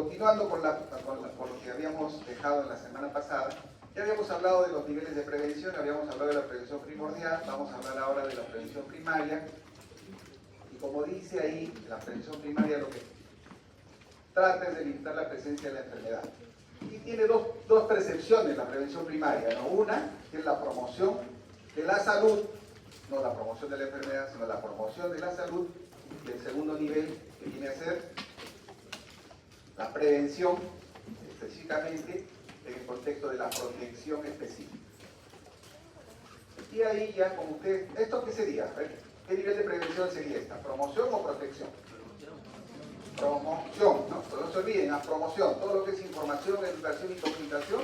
continuando con lo que habíamos dejado en la semana pasada, ya habíamos hablado de los niveles de prevención, habíamos hablado de la prevención primordial, vamos a hablar ahora de la prevención primaria. Y como dice ahí, la prevención primaria lo que trata es de limitar la presencia de la enfermedad. Y tiene dos percepciones la prevención primaria, ¿no? Una, que es la promoción de la salud, no la promoción de la enfermedad, sino la promoción de la salud. Y el segundo nivel, que viene a ser la prevención, específicamente en el contexto de la protección específica. Y ahí ya, como usted, ¿esto qué sería? A ver, ¿qué nivel de prevención sería esta? ¿Promoción o protección? Promoción, ¿no? Pero no se olviden, la promoción, todo lo que es información, educación y comunicación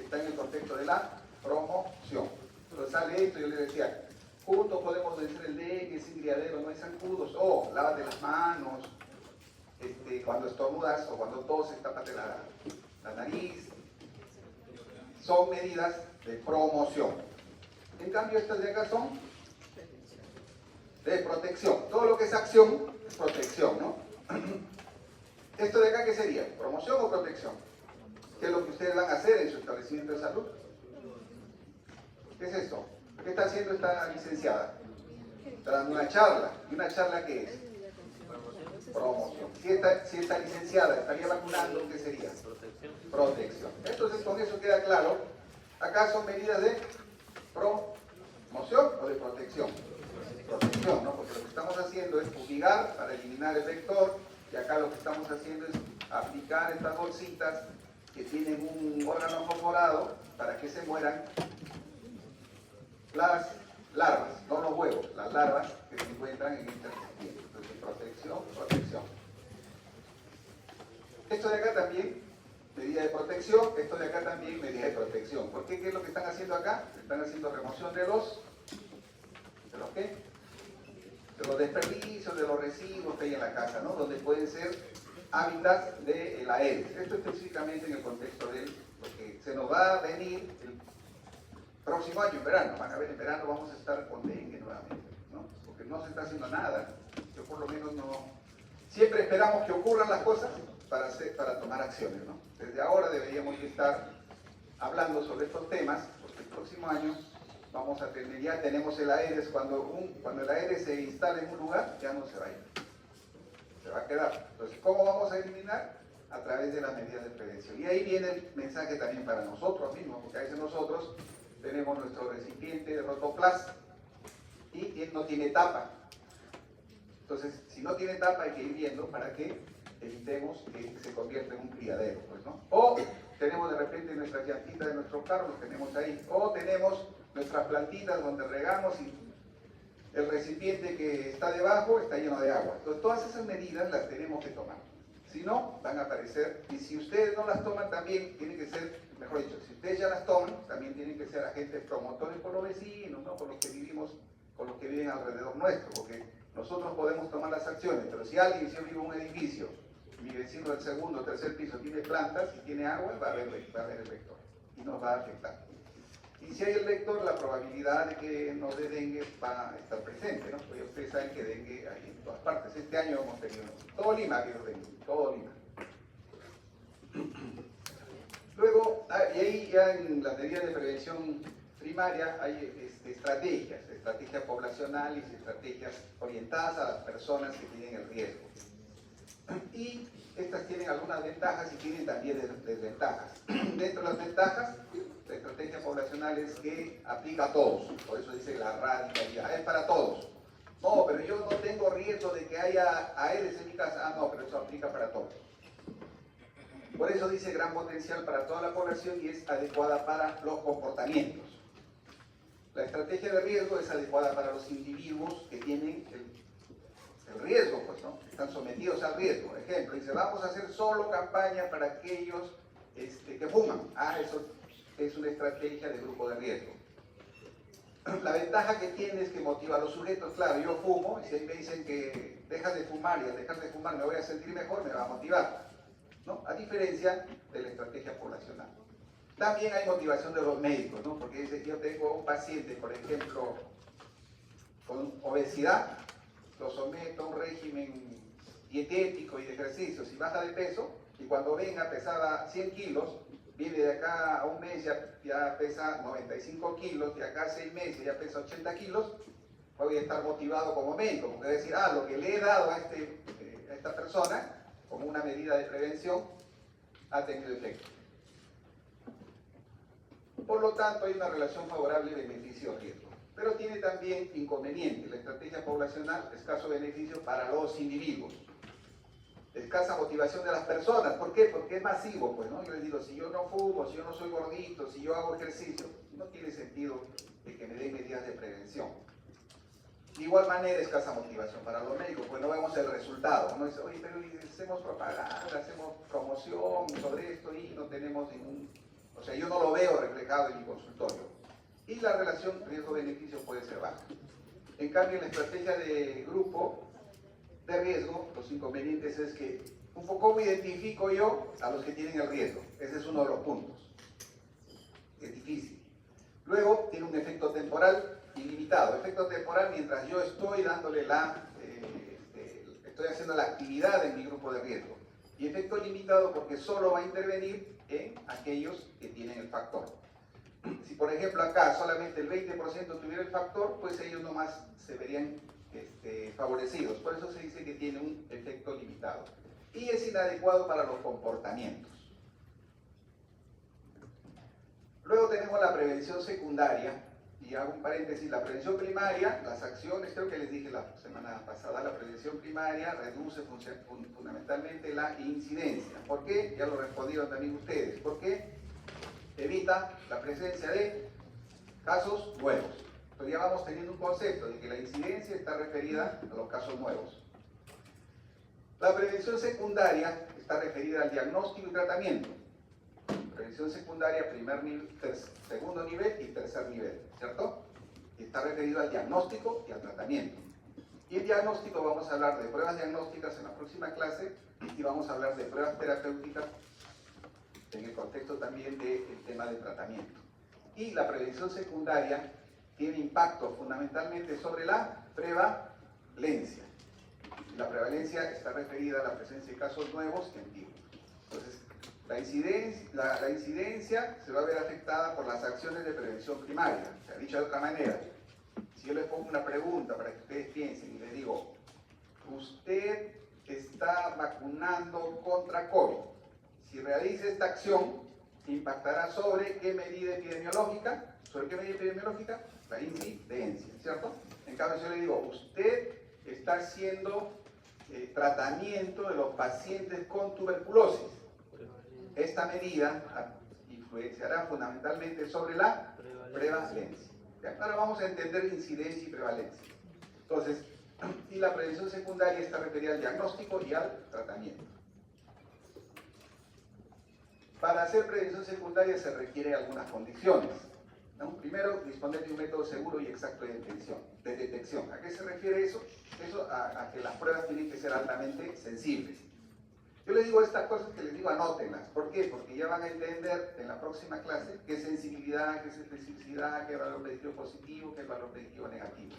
está en el contexto de la promoción. Entonces sale esto, yo les decía, juntos podemos vencer el dengue, sin criadero, no hay zancudos, o lávate las manos, cuando estornudas o cuando toses, tápate la nariz. Son medidas de promoción. En cambio, estas de acá son de protección. Todo lo que es acción es protección, ¿no? ¿Esto de acá qué sería? ¿Promoción o protección? ¿Qué es lo que ustedes van a hacer en su establecimiento de salud? ¿Qué es esto? ¿Qué está haciendo esta licenciada? Está dando una charla. ¿Y una charla qué es? Promoción. Si esta licenciada estaría vacunando, ¿qué sería? Protección. Entonces, con eso queda claro. Acá son medidas de promoción o de protección. Protección, ¿no? Porque lo que estamos haciendo es fumigar para eliminar el vector, y acá lo que estamos haciendo es aplicar estas bolsitas que tienen un órgano fosforado para que se mueran las larvas, no los huevos, las larvas que se encuentran en este recipiente. Entonces, protección, protección. Esto de acá también, medida de protección, esto de acá también, medida de protección. ¿Por qué? ¿Qué es lo que están haciendo acá? Están haciendo remoción de los ¿qué? De los desperdicios, de los residuos que hay en la casa, ¿no? Donde pueden ser hábitats de la Aedes. Esto específicamente en el contexto de lo que se nos va a venir el próximo año, en verano. Van a ver, en verano vamos a estar con dengue nuevamente, ¿no? Porque no se está haciendo nada. Yo por lo menos no... Siempre esperamos que ocurran las cosas para tomar acciones, ¿no? Desde ahora deberíamos estar hablando sobre estos temas, porque el próximo año vamos a tener, ya tenemos el Aedes, cuando el Aedes se instala en un lugar, ya no se va a ir, se va a quedar. Entonces, ¿cómo vamos a eliminar? A través de las medidas de prevención. Y ahí viene el mensaje también para nosotros mismos, porque a veces nosotros tenemos nuestro recipiente de Rotoplas y no tiene tapa. Entonces, si no tiene tapa hay que ir viendo para que evitemos que se convierta en un criadero, pues, ¿no? O tenemos de repente nuestras llantitas de nuestro carro, los tenemos ahí, o tenemos nuestras plantitas donde regamos y el recipiente que está debajo está lleno de agua. Entonces, todas esas medidas las tenemos que tomar. Si no, van a aparecer, y si ustedes no las toman también, tienen que ser, mejor dicho, si ustedes ya las toman, también tienen que ser agentes promotores por los vecinos, ¿no? Por los que vivimos, con los que viven alrededor nuestro, porque nosotros podemos tomar las acciones, pero si alguien, si yo vivo en un edificio, mi vecino del segundo o tercer piso tiene plantas y tiene agua, va a haber el vector y nos va a afectar. Y si hay el vector, la probabilidad de que nos dé dengue va a estar presente, ¿no? Porque ustedes saben que dengue hay en todas partes. Este año hemos tenido, todo Lima ha habido dengue, todo Lima. Luego, y ahí ya en las medidas de prevención primaria hay estrategias poblacionales y estrategias orientadas a las personas que tienen el riesgo. Y estas tienen algunas ventajas y tienen también desventajas. Dentro de las ventajas, la estrategia poblacional es que aplica a todos, por eso dice la radicalidad, es para todos. No, pero yo no tengo riesgo de que haya Aedes en mi casa. Ah, no, pero eso aplica para todos. Por eso dice gran potencial para toda la población y es adecuada para los comportamientos. La estrategia de riesgo es adecuada para los individuos que tienen el riesgo, pues, ¿no? Están sometidos al riesgo. Por ejemplo, dice, vamos a hacer solo campaña para aquellos que fuman. Ah, eso es una estrategia de grupo de riesgo. La ventaja que tiene es que motiva a los sujetos. Claro, yo fumo, y si ahí me dicen que dejas de fumar y al dejar de fumar me voy a sentir mejor, me va a motivar, ¿no? A diferencia de la estrategia poblacional. También hay motivación de los médicos, ¿no? Porque dice que yo tengo un paciente, por ejemplo, con obesidad, lo someto a un régimen dietético y de ejercicio. Si baja de peso, y cuando venga pesaba 100 kilos, viene de acá a un mes ya pesa 95 kilos, de acá a 6 meses ya pesa 80 kilos, voy a estar motivado como médico, porque voy a decir, lo que le he dado a esta persona, como una medida de prevención, ha tenido efecto. Por lo tanto, hay una relación favorable beneficio-riesgo. Pero tiene también inconvenientes. La estrategia poblacional, escaso beneficio para los individuos. Escasa motivación de las personas. ¿Por qué? Porque es masivo, pues, ¿no? Yo les digo, si yo no fumo, si yo no soy gordito, si yo hago ejercicio, no tiene sentido de que me den medidas de prevención. De igual manera, escasa motivación para los médicos, pues no vemos el resultado. Uno dice, oye, pero hacemos propaganda, hacemos promoción sobre esto y no tenemos ningún... O sea, yo no lo veo reflejado en mi consultorio. Y la relación riesgo-beneficio puede ser baja. En cambio, en la estrategia de grupo de riesgo, los inconvenientes es que un poco ¿cómo identifico yo a los que tienen el riesgo? Ese es uno de los puntos. Es difícil. Luego, tiene un efecto temporal ilimitado. Efecto temporal mientras yo estoy dándole estoy haciendo la actividad en mi grupo de riesgo. Y efecto limitado porque solo va a intervenir en aquellos que tienen el factor. Si por ejemplo acá solamente el 20% tuviera el factor, pues ellos nomás se verían favorecidos. Por eso se dice que tiene un efecto limitado. Y es inadecuado para los comportamientos. Luego tenemos la prevención secundaria. Y hago un paréntesis, la prevención primaria, las acciones, creo que les dije la semana pasada, la prevención primaria reduce fundamentalmente la incidencia. ¿Por qué? Ya lo respondieron también ustedes. ¿Por qué? Evita la presencia de casos nuevos. Entonces ya vamos teniendo un concepto de que la incidencia está referida a los casos nuevos. La prevención secundaria está referida al diagnóstico y tratamiento. Prevención secundaria, segundo nivel y tercer nivel, ¿cierto? Y está referido al diagnóstico y al tratamiento. Y el diagnóstico vamos a hablar de pruebas diagnósticas en la próxima clase y vamos a hablar de pruebas terapéuticas en el contexto también del tema de tratamiento. Y la prevención secundaria tiene impacto fundamentalmente sobre la prevalencia. Y la prevalencia está referida a la presencia de casos nuevos y antiguos. Entonces, la incidencia se va a ver afectada por las acciones de prevención primaria. Se ha dicho de otra manera. Si yo les pongo una pregunta para que ustedes piensen y les digo, usted está vacunando contra COVID. Si realiza esta acción, impactará sobre qué medida epidemiológica. ¿Sobre qué medida epidemiológica? La incidencia, ¿cierto? En cambio, si yo le digo, usted está haciendo tratamiento de los pacientes con tuberculosis. Esta medida influenciará fundamentalmente sobre la prevalencia. Ahora vamos a entender incidencia y prevalencia. Entonces, y la prevención secundaria está referida al diagnóstico y al tratamiento. Para hacer prevención secundaria se requieren algunas condiciones, ¿no? Primero, disponer de un método seguro y exacto de detección. ¿A qué se refiere eso? Eso a que las pruebas tienen que ser altamente sensibles. Yo les digo estas cosas que les digo, anótenlas. ¿Por qué? Porque ya van a entender en la próxima clase qué es sensibilidad, qué es especificidad, qué es valor predictivo positivo, qué es valor predictivo negativo.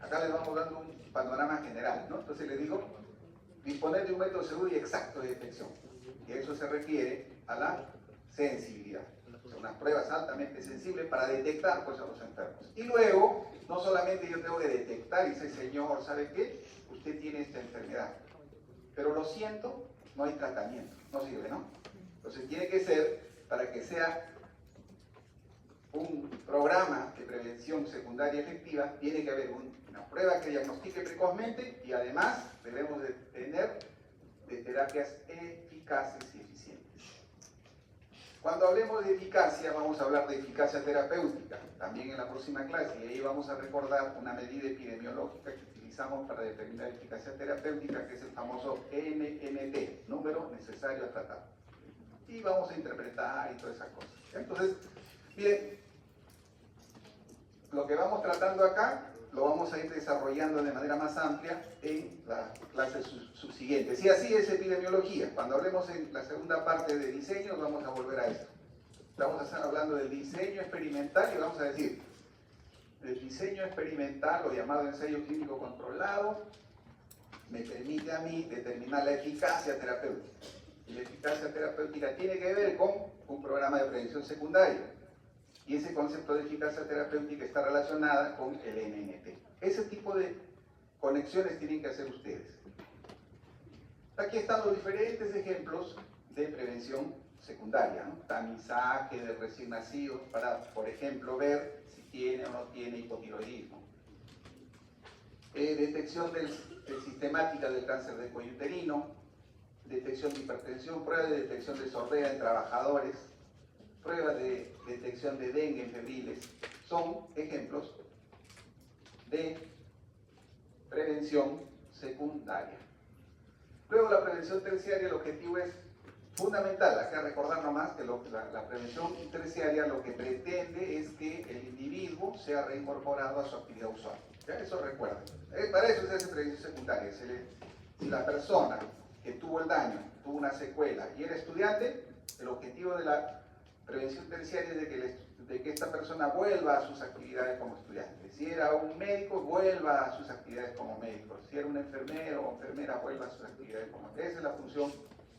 Acá les vamos dando un panorama general, ¿no? Entonces les digo, disponer de un método seguro y exacto de detección. Y eso se refiere a la sensibilidad. Son unas pruebas altamente sensibles para detectar pues, a los enfermos. Y luego, no solamente yo tengo que detectar y decir, señor, ¿sabe qué? Usted tiene esta enfermedad. Pero lo siento, no hay tratamiento, no sirve, ¿no? Entonces tiene que ser, para que sea un programa de prevención secundaria efectiva, tiene que haber una prueba que diagnostique precozmente y además debemos de tener de terapias eficaces y eficientes. Cuando hablemos de eficacia, vamos a hablar de eficacia terapéutica, también en la próxima clase, y ahí vamos a recordar una medida epidemiológica que utilizamos para determinar eficacia terapéutica, que es el famoso NNT, número necesario a tratar. Y vamos a interpretar y todas esas cosas. Entonces, bien, lo que vamos tratando acá, lo vamos a ir desarrollando de manera más amplia en la clase subsiguiente. Si así es epidemiología, cuando hablemos en la segunda parte de diseño, vamos a volver a esto. Estamos hablando del diseño experimental y vamos a decir, el diseño experimental o llamado ensayo clínico controlado me permite a mí determinar la eficacia terapéutica. y la eficacia terapéutica tiene que ver con un programa de prevención secundaria. Y ese concepto de eficacia terapéutica está relacionada con el NNT. Ese tipo de conexiones tienen que hacer ustedes. Aquí están los diferentes ejemplos de prevención secundaria, ¿no? Tamizaje de recién nacidos para, por ejemplo, ver si tiene o no tiene hipotiroidismo. Detección sistemática del cáncer de cuello uterino, detección de hipertensión, prueba de detección de sordera en trabajadores, prueba de detección de dengue en febriles. Son ejemplos de prevención secundaria. Luego la prevención terciaria, el objetivo es fundamental, hay que recordar nomás que la prevención terciaria lo que pretende es que el individuo sea reincorporado a su actividad usual. ¿Ya? Eso recuerda. Para eso se hace prevención secundaria. Si la persona que tuvo el daño, tuvo una secuela y era estudiante, el objetivo de la prevención terciaria es de que esta persona vuelva a sus actividades como estudiante. Si era un médico, vuelva a sus actividades como médico. Si era un enfermero o enfermera, vuelva a sus actividades como médico. Esa es la función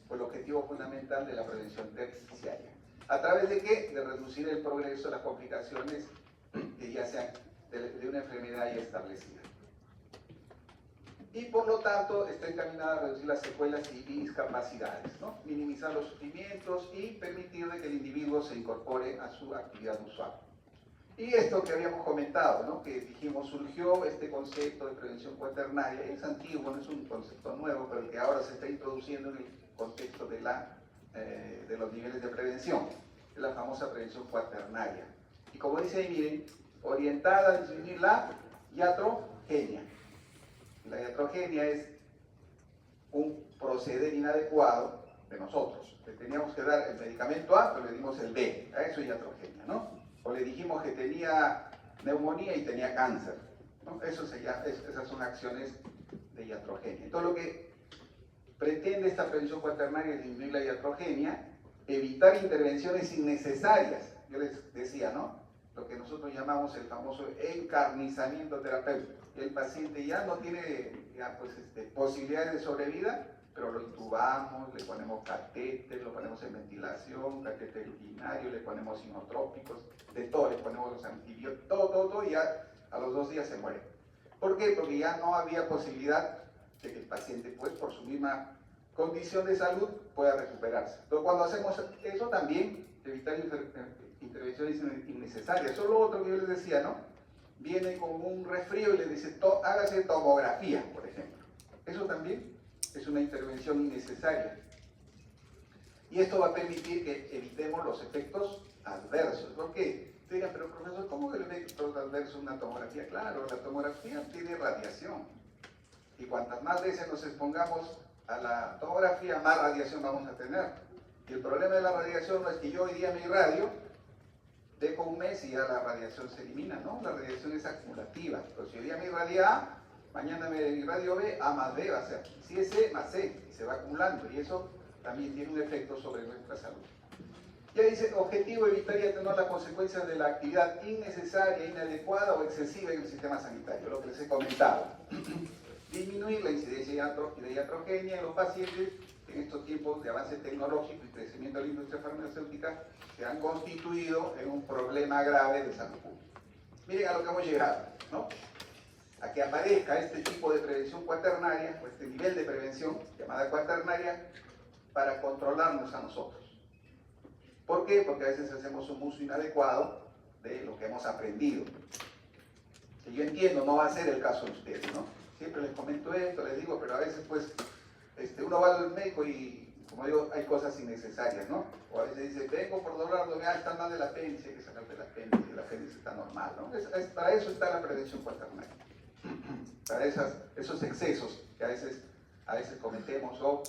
o el objetivo fundamental de la prevención terciaria. ¿A través de qué? De reducir el progreso, las complicaciones que ya sean de una enfermedad ya establecida. Y por lo tanto está encaminada a reducir las secuelas y discapacidades, ¿no? Minimizar los sufrimientos y permitir que el individuo se incorpore a su actividad usual. Y esto que habíamos comentado, ¿no? Que dijimos, surgió este concepto de prevención cuaternaria, es antiguo, no es un concepto nuevo, pero el que ahora se está introduciendo en el contexto de los niveles de prevención, es la famosa prevención cuaternaria. Y como dice ahí, miren, orientada a disminuir la iatrogenia. La iatrogenia es un proceder inadecuado de nosotros. Le teníamos que dar el medicamento A, pero le dimos el B. A eso es iatrogenia, ¿no? O le dijimos que tenía neumonía y tenía cáncer, ¿no? Esas son acciones de iatrogenia. Entonces lo que pretende esta prevención cuaternaria es disminuir la iatrogenia, evitar intervenciones innecesarias. Yo les decía, ¿no? Lo que nosotros llamamos el famoso encarnizamiento terapéutico. El paciente ya no tiene posibilidades de sobrevida, pero lo intubamos, le ponemos catéter, lo ponemos en ventilación, catéter urinario, le ponemos inotrópicos, de todo, le ponemos los antibióticos, todo, y ya a los 2 días se muere. ¿Por qué? Porque ya no había posibilidad de que el paciente, pues, por su misma condición de salud, pueda recuperarse. Entonces, cuando hacemos eso también, evitar intervenciones innecesarias. Eso es lo otro que yo les decía, ¿no? Viene con un resfrío y le dice, hágase tomografía, por ejemplo. Eso también es una intervención innecesaria. Y esto va a permitir que evitemos los efectos adversos. ¿Por qué? Te dirán, pero profesor, ¿cómo que el efecto adverso una tomografía? Claro, la tomografía tiene radiación. Y cuantas más veces nos expongamos a la tomografía, más radiación vamos a tener. Y el problema de la radiación no es que yo hoy día me irradio, dejo un mes y ya la radiación se elimina, ¿no? La radiación es acumulativa. Entonces, si hoy día me irradia A, mañana me irradio B, A más B va a ser. Si es C más C, y se va acumulando. Y eso también tiene un efecto sobre nuestra salud. Ya dice, objetivo, evitar y atenuar las consecuencias de la actividad innecesaria, inadecuada o excesiva en el sistema sanitario, lo que les he comentado. Disminuir la incidencia de iatrogenia en los pacientes en estos tiempos de avance tecnológico y crecimiento de la industria farmacéutica se han constituido en un problema grave de salud pública. Miren a lo que hemos llegado, ¿no? A que aparezca este tipo de prevención cuaternaria, o este nivel de prevención llamada cuaternaria, para controlarnos a nosotros. ¿Por qué? Porque a veces hacemos un uso inadecuado de lo que hemos aprendido. Que yo entiendo, no va a ser el caso de ustedes, ¿no? Siempre les comento esto, les digo, pero a veces pues uno va al médico y, como digo, hay cosas innecesarias, ¿no? O a veces dice, vengo por dolor abdominal, está mal del apéndice, hay que sacarte el apéndice, el apéndice está normal, ¿no? Para eso está la prevención cuaternaria. Para esos excesos que a veces cometemos o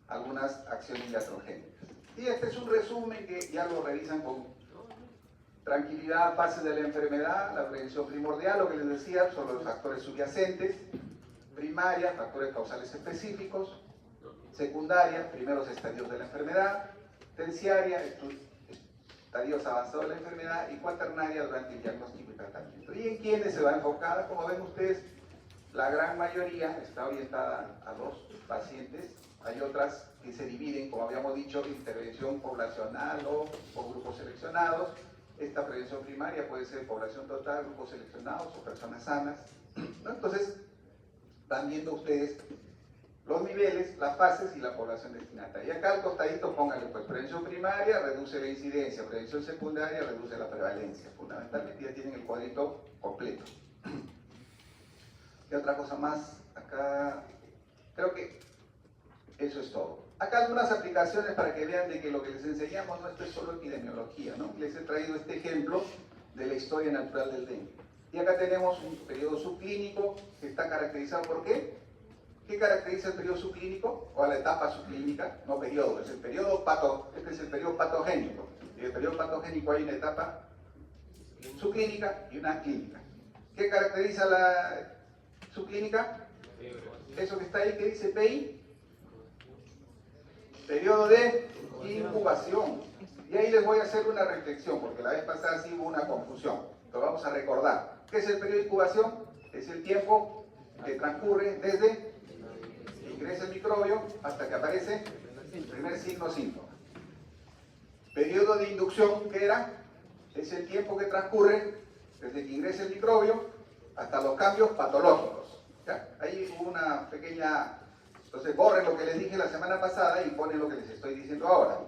algunas acciones iatrogénicas. Y este es un resumen que ya lo revisan con tranquilidad, fases de la enfermedad, la prevención primordial, lo que les decía, son los factores subyacentes, primaria, factores causales específicos, secundaria, primeros estadios de la enfermedad, terciaria, estadios avanzados de la enfermedad, y cuaternaria durante el diagnóstico y tratamiento. ¿Y en quiénes se va enfocada? Como ven ustedes, la gran mayoría está orientada a los pacientes Hay otras que se dividen, como habíamos dicho, intervención poblacional o por grupos seleccionados. Esta prevención primaria puede ser población total, grupos seleccionados o personas sanas, ¿no? Entonces, van viendo ustedes los niveles, las fases y la población destinataria. Y acá al costadito pónganle, pues, prevención primaria reduce la incidencia, prevención secundaria reduce la prevalencia. Fundamentalmente ya tienen el cuadrito completo. ¿Qué otra cosa más? Acá, creo que eso es todo. Acá algunas aplicaciones para que vean de que lo que les enseñamos no es solo epidemiología, ¿no? Les he traído este ejemplo de la historia natural del dengue. Y acá tenemos un periodo subclínico que está caracterizado por ¿qué? ¿Qué caracteriza el periodo subclínico? O la etapa subclínica, no periodo, es el periodo este es el periodo patogénico. Y en el periodo patogénico hay una etapa subclínica y una clínica. ¿Qué caracteriza la subclínica? Eso que está ahí, que dice PI. Periodo de incubación. Y ahí les voy a hacer una reflexión, porque la vez pasada sí hubo una confusión. Lo vamos a recordar. ¿Qué es el periodo de incubación? Es el tiempo que transcurre desde que ingresa el microbio hasta que aparece el primer signo o síntoma. Periodo de inducción, ¿qué era? Es el tiempo que transcurre desde que ingresa el microbio hasta los cambios patológicos. ¿Ya? Ahí hubo una pequeña... Entonces borren lo que les dije la semana pasada y ponen lo que les estoy diciendo ahora.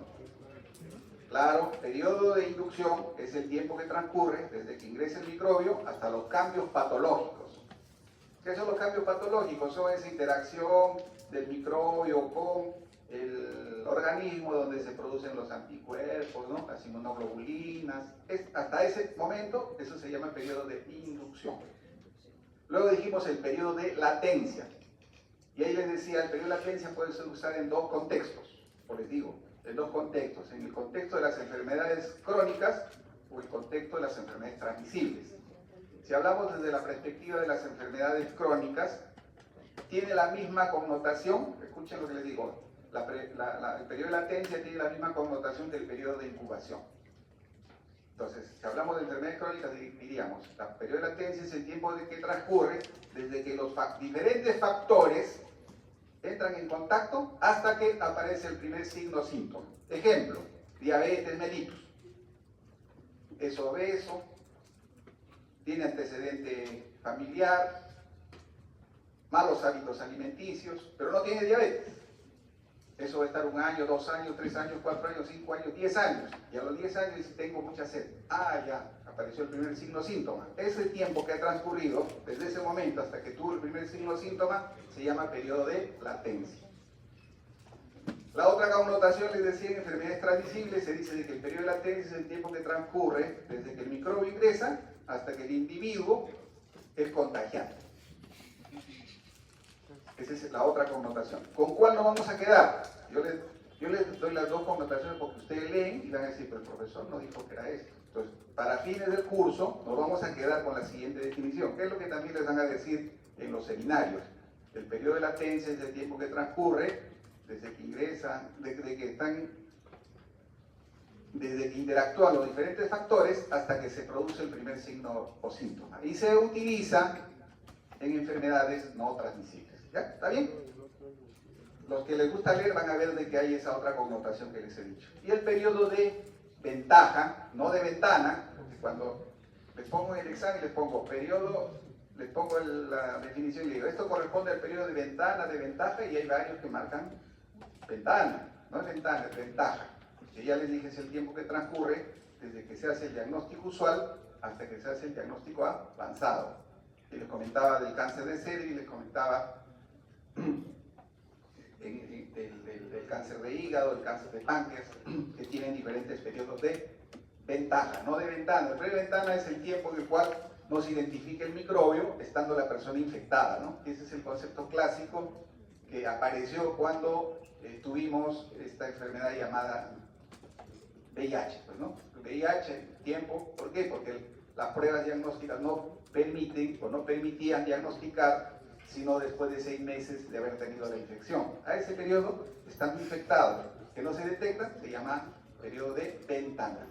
Claro, periodo de inducción es el tiempo que transcurre desde que ingresa el microbio hasta los cambios patológicos. ¿Qué son los cambios patológicos? Son esa interacción del microbio con el organismo donde se producen los anticuerpos, ¿no? Las inmunoglobulinas. Hasta ese momento, eso se llama periodo de inducción. Luego dijimos el periodo de latencia. Y ahí les decía, el periodo de latencia puede ser usado en dos contextos, o les digo, en dos contextos, en el contexto de las enfermedades crónicas o el contexto de las enfermedades transmisibles. Si hablamos desde la perspectiva de las enfermedades crónicas, tiene la misma connotación, escuchen lo que les digo, el periodo de latencia tiene la misma connotación que el periodo de incubación. Entonces, si hablamos de enfermedades crónicas, diríamos, el periodo de latencia es el tiempo que transcurre desde que los diferentes factores entran en contacto hasta que aparece el primer signo o síntoma. Ejemplo, diabetes mellitus. Es obeso, tiene antecedente familiar, malos hábitos alimenticios, pero no tiene diabetes. Eso va a estar 1 año, 2 años, 3 años, 4 años, 5 años, 10 años. Y a los 10 años dice, tengo mucha sed. Ah, ya, apareció el primer signo o síntoma. Ese tiempo que ha transcurrido, desde ese momento hasta que tuvo el primer signo o síntoma, se llama periodo de latencia. La otra connotación, les decía, en enfermedades transmisibles, se dice de que el periodo de latencia es el tiempo que transcurre desde que el microbio ingresa hasta que el individuo es contagiado. Esa es la otra connotación. ¿Con cuál nos vamos a quedar? Yo les doy las dos connotaciones porque ustedes leen y van a decir, pero el profesor nos dijo que era esto. Entonces, para fines del curso, nos vamos a quedar con la siguiente definición, que es lo que también les van a decir en los seminarios. El periodo de latencia es el tiempo que transcurre desde que ingresan, desde que interactúan los diferentes factores hasta que se produce el primer signo o síntoma. Y se utiliza en enfermedades no transmisibles. ¿Ya? ¿Está bien? Los que les gusta leer van a ver de que hay esa otra connotación que les he dicho. Y el periodo de ventaja, no de ventana, porque cuando les pongo en el examen les pongo periodo, les pongo la definición y le digo, esto corresponde al periodo de ventana, de ventaja, y hay varios que marcan ventana, no es ventana, es ventaja. Que ya les dije, es el tiempo que transcurre desde que se hace el diagnóstico usual hasta que se hace el diagnóstico avanzado. Y les comentaba del cáncer de sede y les comentaba del cáncer de hígado, el cáncer de páncreas, que tienen diferentes periodos de ventaja, no de ventana. El periodo de ventana es el tiempo en el cual no se identifica el microbio estando la persona infectada, ¿no? Ese es el concepto clásico que apareció cuando tuvimos esta enfermedad llamada VIH, pues, ¿no? VIH, tiempo, ¿por qué? Porque las pruebas diagnósticas no permiten o no permitían diagnosticar sino después de 6 meses de haber tenido la infección. A ese periodo, estando infectado, que no se detecta, se llama periodo de ventana,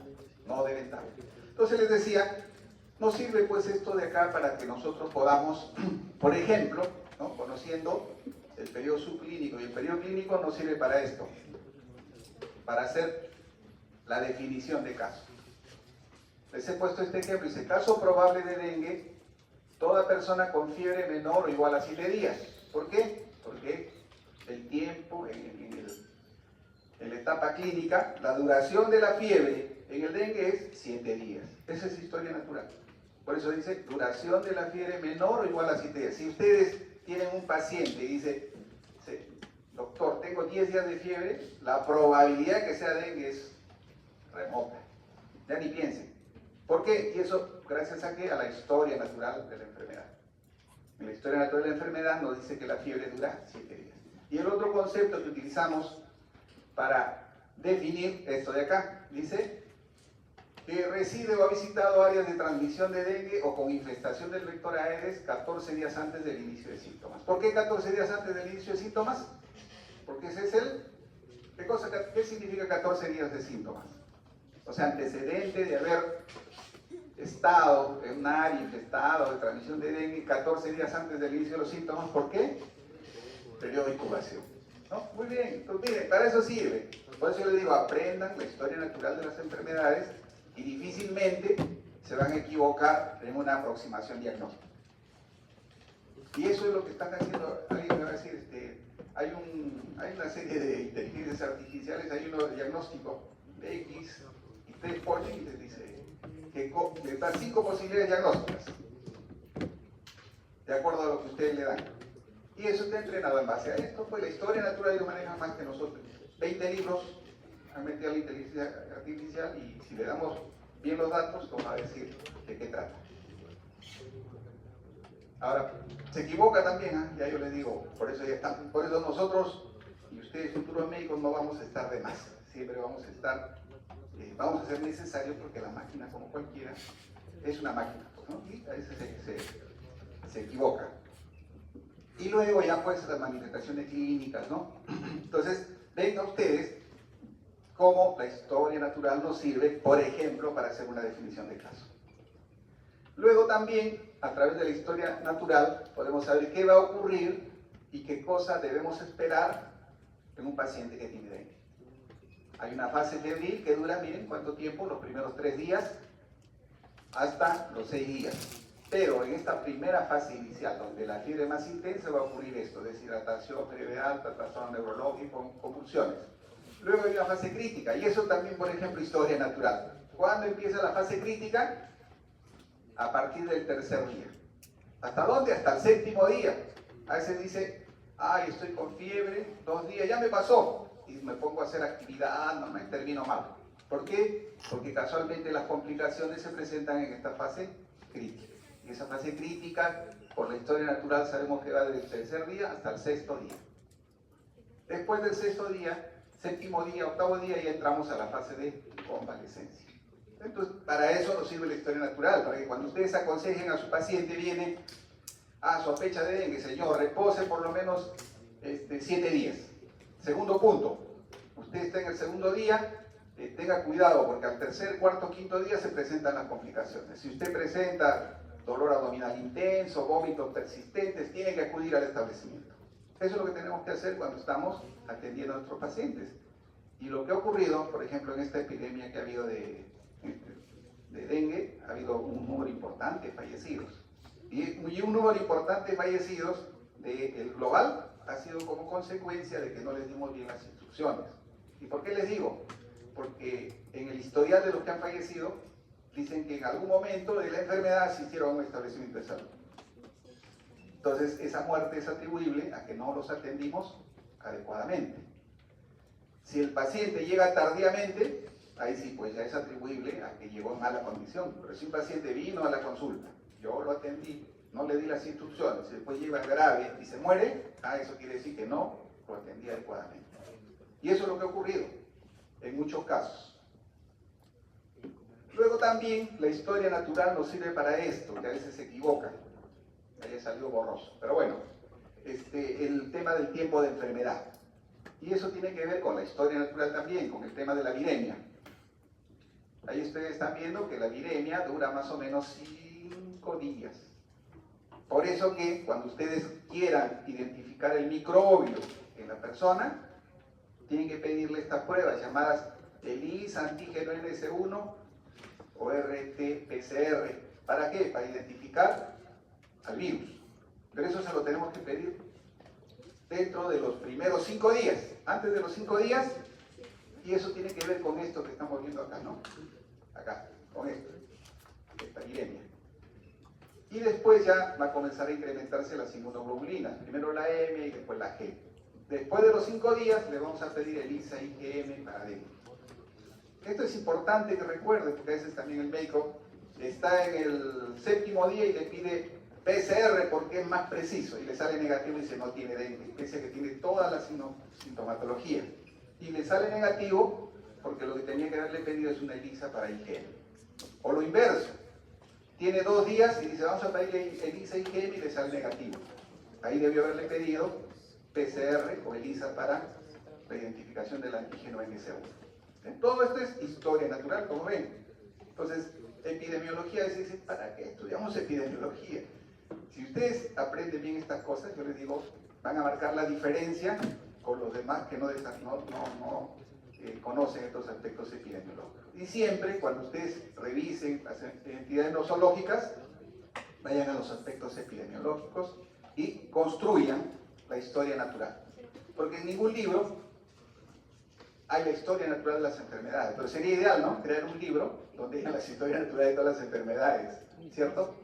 no de ventana. Entonces les decía, nos sirve pues esto de acá para que nosotros podamos, por ejemplo, ¿no? Conociendo el periodo subclínico y el periodo clínico nos sirve para esto, para hacer la definición de caso. Les he puesto este ejemplo, dice, caso probable de dengue, toda persona con fiebre menor o igual a 7 días. ¿Por qué? Porque el tiempo en la etapa clínica, la duración de la fiebre en el dengue es 7 días. Esa es historia natural. Por eso dice, duración de la fiebre menor o igual a 7 días. Si ustedes tienen un paciente y dice, doctor, tengo 10 días de fiebre, la probabilidad que sea dengue es remota. Ya ni piensen. ¿Por qué? Y eso gracias a qué? A la historia natural de la enfermedad. En la historia natural de la enfermedad nos dice que la fiebre dura 7 días. Y el otro concepto que utilizamos para definir esto de acá, dice que reside o ha visitado áreas de transmisión de dengue o con infestación del vector Aedes 14 días antes del inicio de síntomas. ¿Por qué 14 días antes del inicio de síntomas? Porque ese es ¿qué significa 14 días de síntomas? O sea, antecedente de haber estado en un área infestada de transmisión de dengue 14 días antes del inicio de los síntomas. ¿Por qué? Periodo de incubación. ¿No? Muy bien, pues miren, para eso sirve. Por eso yo les digo, aprendan la historia natural de las enfermedades y difícilmente se van a equivocar en una aproximación diagnóstica. Y eso es lo que están haciendo. Alguien me va a decir, hay una serie de inteligencias artificiales, hay uno de diagnóstico de X y 3 ponen y les dice que les da 5 posibilidades diagnósticas de acuerdo a lo que ustedes le dan. Y eso está entrenado en base a esto, pues la historia natural lo maneja más que nosotros. 20 libros han metido a la inteligencia artificial y si le damos bien los datos, nos va a decir de qué trata. Ahora, se equivoca también, ya yo les digo, por eso nosotros y ustedes futuros médicos no vamos a estar de más, siempre vamos a estar, vamos a ser necesarios porque la máquina, como cualquiera, es una máquina, ¿no? Y a veces se equivoca. Y luego ya pues las manifestaciones clínicas, ¿no? Entonces, vengan ustedes cómo la historia natural nos sirve, por ejemplo, para hacer una definición de caso. Luego también, a través de la historia natural, podemos saber qué va a ocurrir y qué cosas debemos esperar en un paciente que tiene dengue. Hay una fase febril que dura, miren cuánto tiempo, los primeros 3 días hasta los 6 días. Pero en esta primera fase inicial, donde la fiebre es más intensa, va a ocurrir esto, deshidratación, fiebre alta, trastorno neurológico, convulsiones. Luego hay una fase crítica, y eso también, por ejemplo, historia natural. ¿Cuándo empieza la fase crítica? A partir del 3er día. ¿Hasta dónde? Hasta el 7º día. A veces dice, ay, estoy con fiebre, 2 días, ya me pasó, y me pongo a hacer actividad, no me termino mal. ¿Por qué? Porque casualmente las complicaciones se presentan en esta fase crítica. Y esa fase crítica, por la historia natural, sabemos que va desde el 3er día hasta el 6º día. Después del 6º día, 7º día, 8º día, ya entramos a la fase de convalescencia. Entonces, para eso nos sirve la historia natural, para que cuando ustedes aconsejen a su paciente, viene a sospecha de dengue, señor, repose por lo menos 7 días. Segundo punto, usted está en el 2º día, tenga cuidado, porque al 3er, 4º, 5º día se presentan las complicaciones. Si usted presenta dolor abdominal intenso, vómitos persistentes, tiene que acudir al establecimiento. Eso es lo que tenemos que hacer cuando estamos atendiendo a nuestros pacientes. Y lo que ha ocurrido, por ejemplo, en esta epidemia que ha habido de dengue, ha habido un número importante de fallecidos. Y un número importante de fallecidos del global ha sido como consecuencia de que no les dimos bien las instrucciones. ¿Y por qué les digo? Porque en el historial de los que han fallecido, dicen que en algún momento de la enfermedad asistieron a un establecimiento de salud. Entonces, esa muerte es atribuible a que no los atendimos adecuadamente. Si el paciente llega tardíamente, ahí sí, pues ya es atribuible a que llegó en mala condición. Pero si un paciente vino a la consulta, yo lo atendí, no le di las instrucciones, y después llega grave y se muere, eso quiere decir que no lo atendí adecuadamente. Y eso es lo que ha ocurrido en muchos casos. Luego también la historia natural nos sirve para esto, que a veces se equivocan. Ahí salió borroso. Pero bueno, el tema del tiempo de enfermedad. Y eso tiene que ver con la historia natural también, con el tema de la viremia. Ahí ustedes están viendo que la viremia dura más o menos 5 días. Por eso que cuando ustedes quieran identificar el microbio en la persona, tienen que pedirle estas pruebas llamadas ELISA, antígeno NS1 o RT-PCR. ¿Para qué? Para identificar al virus. Pero eso se lo tenemos que pedir dentro de los primeros 5 días. Antes de los 5 días, y eso tiene que ver con esto que estamos viendo acá, ¿no? Acá, con esto, esta viremia. Y después ya va a comenzar a incrementarse las inmunoglobulinas. Primero la M y después la G. Después de los 5 días le vamos a pedir el ISA IgM para D. Esto es importante que recuerden, porque a veces también el médico está en el 7º día y le pide PCR porque es más preciso y le sale negativo y dice no tiene dengue, pese a que tiene toda la sintomatología. Y le sale negativo porque lo que tenía que haberle pedido es una ELISA para IgM. O lo inverso, tiene 2 días y dice vamos a pedirle ELISA IgM y le sale negativo. Ahí debió haberle pedido PCR o ELISA para la identificación del antígeno NS1. Todo esto es historia natural, como ven. Entonces, epidemiología es decir, ¿para qué estudiamos epidemiología? Si ustedes aprenden bien estas cosas, yo les digo, van a marcar la diferencia con los demás que no conocen estos aspectos epidemiológicos. Y siempre, cuando ustedes revisen las entidades nosológicas, vayan a los aspectos epidemiológicos y construyan la historia natural. Porque en ningún libro hay la historia natural de las enfermedades. Pero sería ideal, ¿no? Crear un libro donde haya la historia natural de todas las enfermedades, ¿cierto?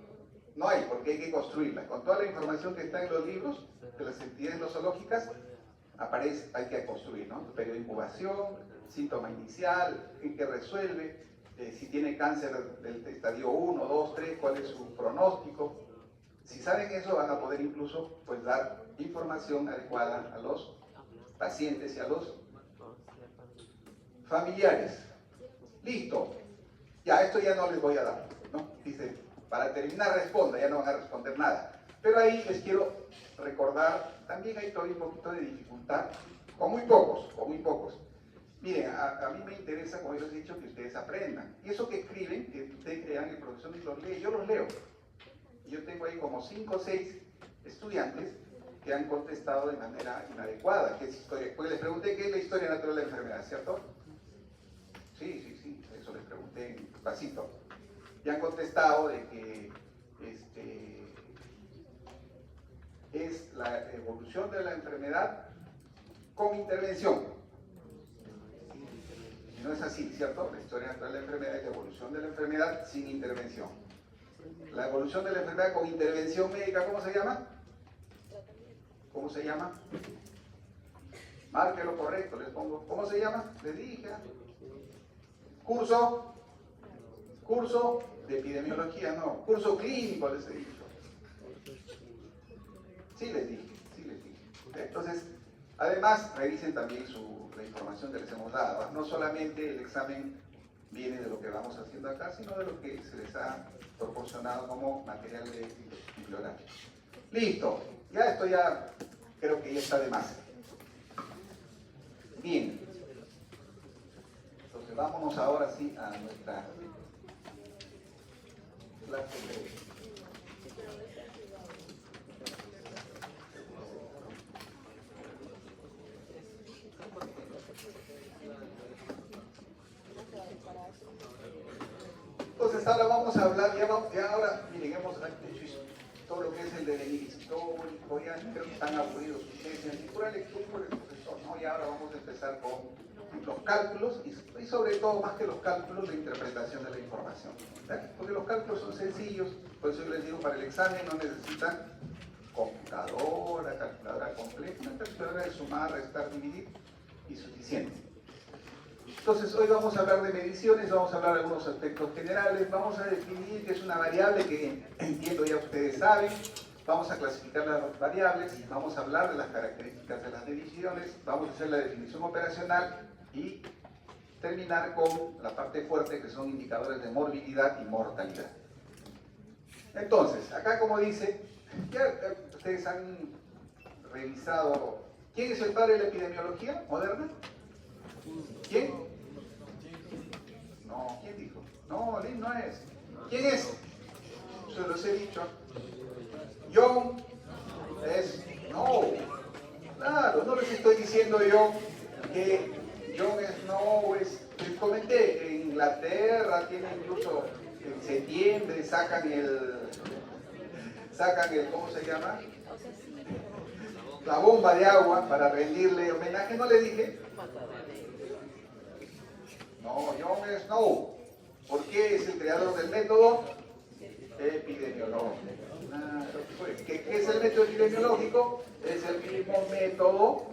No hay, porque hay que construirla. Con toda la información que está en los libros de las entidades nosológicas, aparece, hay que construir, ¿no? Periodo de incubación, síntoma inicial, en qué resuelve, si tiene cáncer del estadio 1, 2, 3, cuál es su pronóstico. Si saben eso, van a poder incluso pues, dar información adecuada a los pacientes y a los familiares. Listo. Ya, esto ya no les voy a dar, ¿no? Dice, para terminar responda, ya no van a responder nada. Pero ahí les quiero recordar, también hay todavía un poquito de dificultad, con muy pocos. Miren, a mí me interesa, como les he dicho, que ustedes aprendan. Y eso que escriben, que ustedes crean, el profesor los lee, yo los leo. Yo tengo ahí como 5 o 6 estudiantes que han contestado de manera inadecuada, que es historia. Pues les pregunté qué es la historia natural de la enfermedad, ¿cierto? Sí, eso les pregunté en pasito. Y han contestado de que es la evolución de la enfermedad con intervención. Y no es así, ¿cierto? La historia natural de la enfermedad es la evolución de la enfermedad sin intervención. La evolución de la enfermedad con intervención médica, ¿cómo se llama? ¿Cómo se llama? Márquelo correcto, les pongo. ¿Cómo se llama? Les dije. Curso de epidemiología, no. Curso clínico, les he dicho. Sí les dije. Entonces, además, revisen también la información que les hemos dado. No solamente el examen viene de lo que vamos haciendo acá, sino de lo que se les ha proporcionado como material de bibliografía. Listo. Ya esto ya creo que ya está de más. Bien. Entonces vámonos ahora sí a nuestra clase de... Entonces ahora vamos a hablar, ya ahora, miren, hemos hecho todo lo que es el devenir histórico, ya creo que están aburridos ustedes, en pura lectura por el profesor, ¿no? Y ahora vamos a empezar con los cálculos y sobre todo, más que los cálculos, la interpretación de la información. ¿Verdad? Porque los cálculos son sencillos, por eso yo les digo, para el examen no necesitan computadora, calculadora completa, una calculadora de sumar, restar, dividir y suficiente. Entonces hoy vamos a hablar de mediciones, vamos a hablar de algunos aspectos generales, vamos a definir qué es una variable que entiendo ya ustedes saben, vamos a clasificar las variables, vamos a hablar de las características de las mediciones, vamos a hacer la definición operacional y terminar con la parte fuerte que son indicadores de morbilidad y mortalidad. Entonces, acá como dice, ya ustedes han revisado, ¿quién es el padre de la epidemiología moderna? ¿Quién? No, ¿quién dijo? No, Lynn no es. ¿Quién es? Se los he dicho. Yo Inglaterra tiene incluso en septiembre sacan ¿cómo se llama? La bomba de agua para rendirle homenaje. ¿No le dije? No, John Snow. ¿Por qué es el creador del método epidemiológico? ¿Qué es el método epidemiológico? Es el mismo método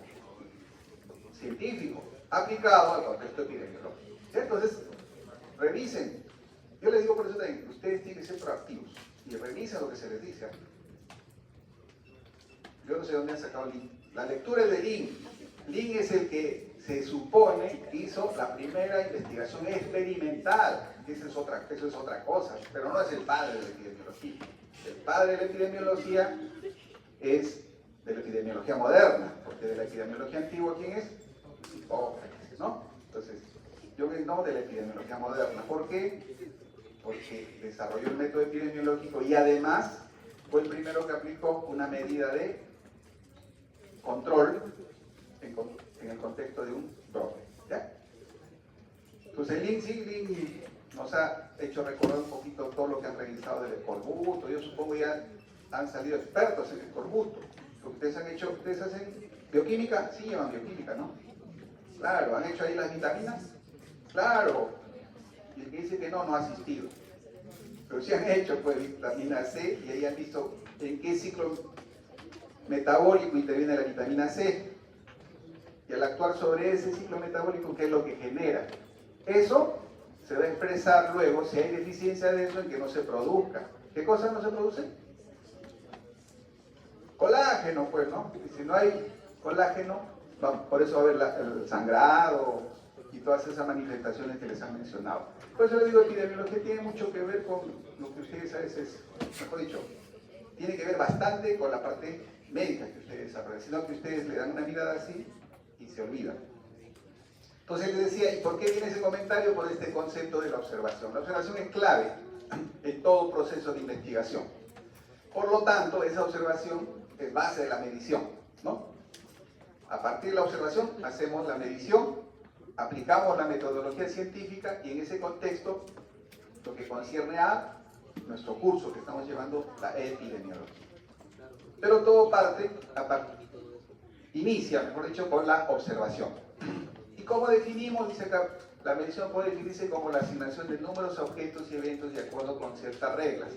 científico aplicado al contexto epidemiológico. ¿Sí? Entonces, revisen. Yo les digo por eso también, ustedes tienen que ser proactivos y revisen lo que se les dice. Yo no sé dónde han sacado Lin. La lectura es de Lin. Lin es el que se supone hizo la primera investigación experimental. Eso es otra cosa, pero no es el padre de la epidemiología. El padre de la epidemiología es de la epidemiología moderna, porque de la epidemiología antigua, ¿quién es? Hipócrates, ¿no? Entonces, yo vengo de la epidemiología moderna. ¿Por qué? Porque desarrolló el método epidemiológico y además fue el primero que aplicó una medida de control en el contexto de un brote. ¿Ya? Entonces Lin nos ha hecho recordar un poquito todo lo que han revisado del escorbuto. Yo supongo ya han salido expertos en el escorbuto. Lo que ustedes han hecho, ¿ustedes hacen bioquímica? Sí, llevan bioquímica, ¿no? Claro, ¿han hecho ahí las vitaminas? Claro. Y el que dice que no ha asistido. Pero sí han hecho pues vitamina C y ahí han visto en qué ciclo metabólico interviene la vitamina C. Y al actuar sobre ese ciclo metabólico, ¿qué es lo que genera? Eso se va a expresar luego, si hay deficiencia de eso, en que no se produzca. ¿Qué cosas no se producen? Colágeno, pues, ¿no? Y si no hay colágeno, por eso va a haber el sangrado y todas esas manifestaciones que les han mencionado. Por eso les digo, epidemiología tiene mucho que ver con lo que ustedes a veces, mejor dicho, tiene que ver bastante con la parte médica que ustedes desarrollan, sino que ustedes le dan una mirada así y se olvidan. Entonces les decía, ¿y por qué viene ese comentario? Por este concepto de la observación. La observación es clave en todo proceso de investigación. Por lo tanto, esa observación es base de la medición, ¿no? A partir de la observación hacemos la medición, aplicamos la metodología científica y en ese contexto, lo que concierne a nuestro curso que estamos llevando, la epidemiología. Pero todo inicia, mejor dicho, con la observación. ¿Y cómo definimos? Dice acá, la medición puede definirse como la asignación de números a objetos y eventos de acuerdo con ciertas reglas.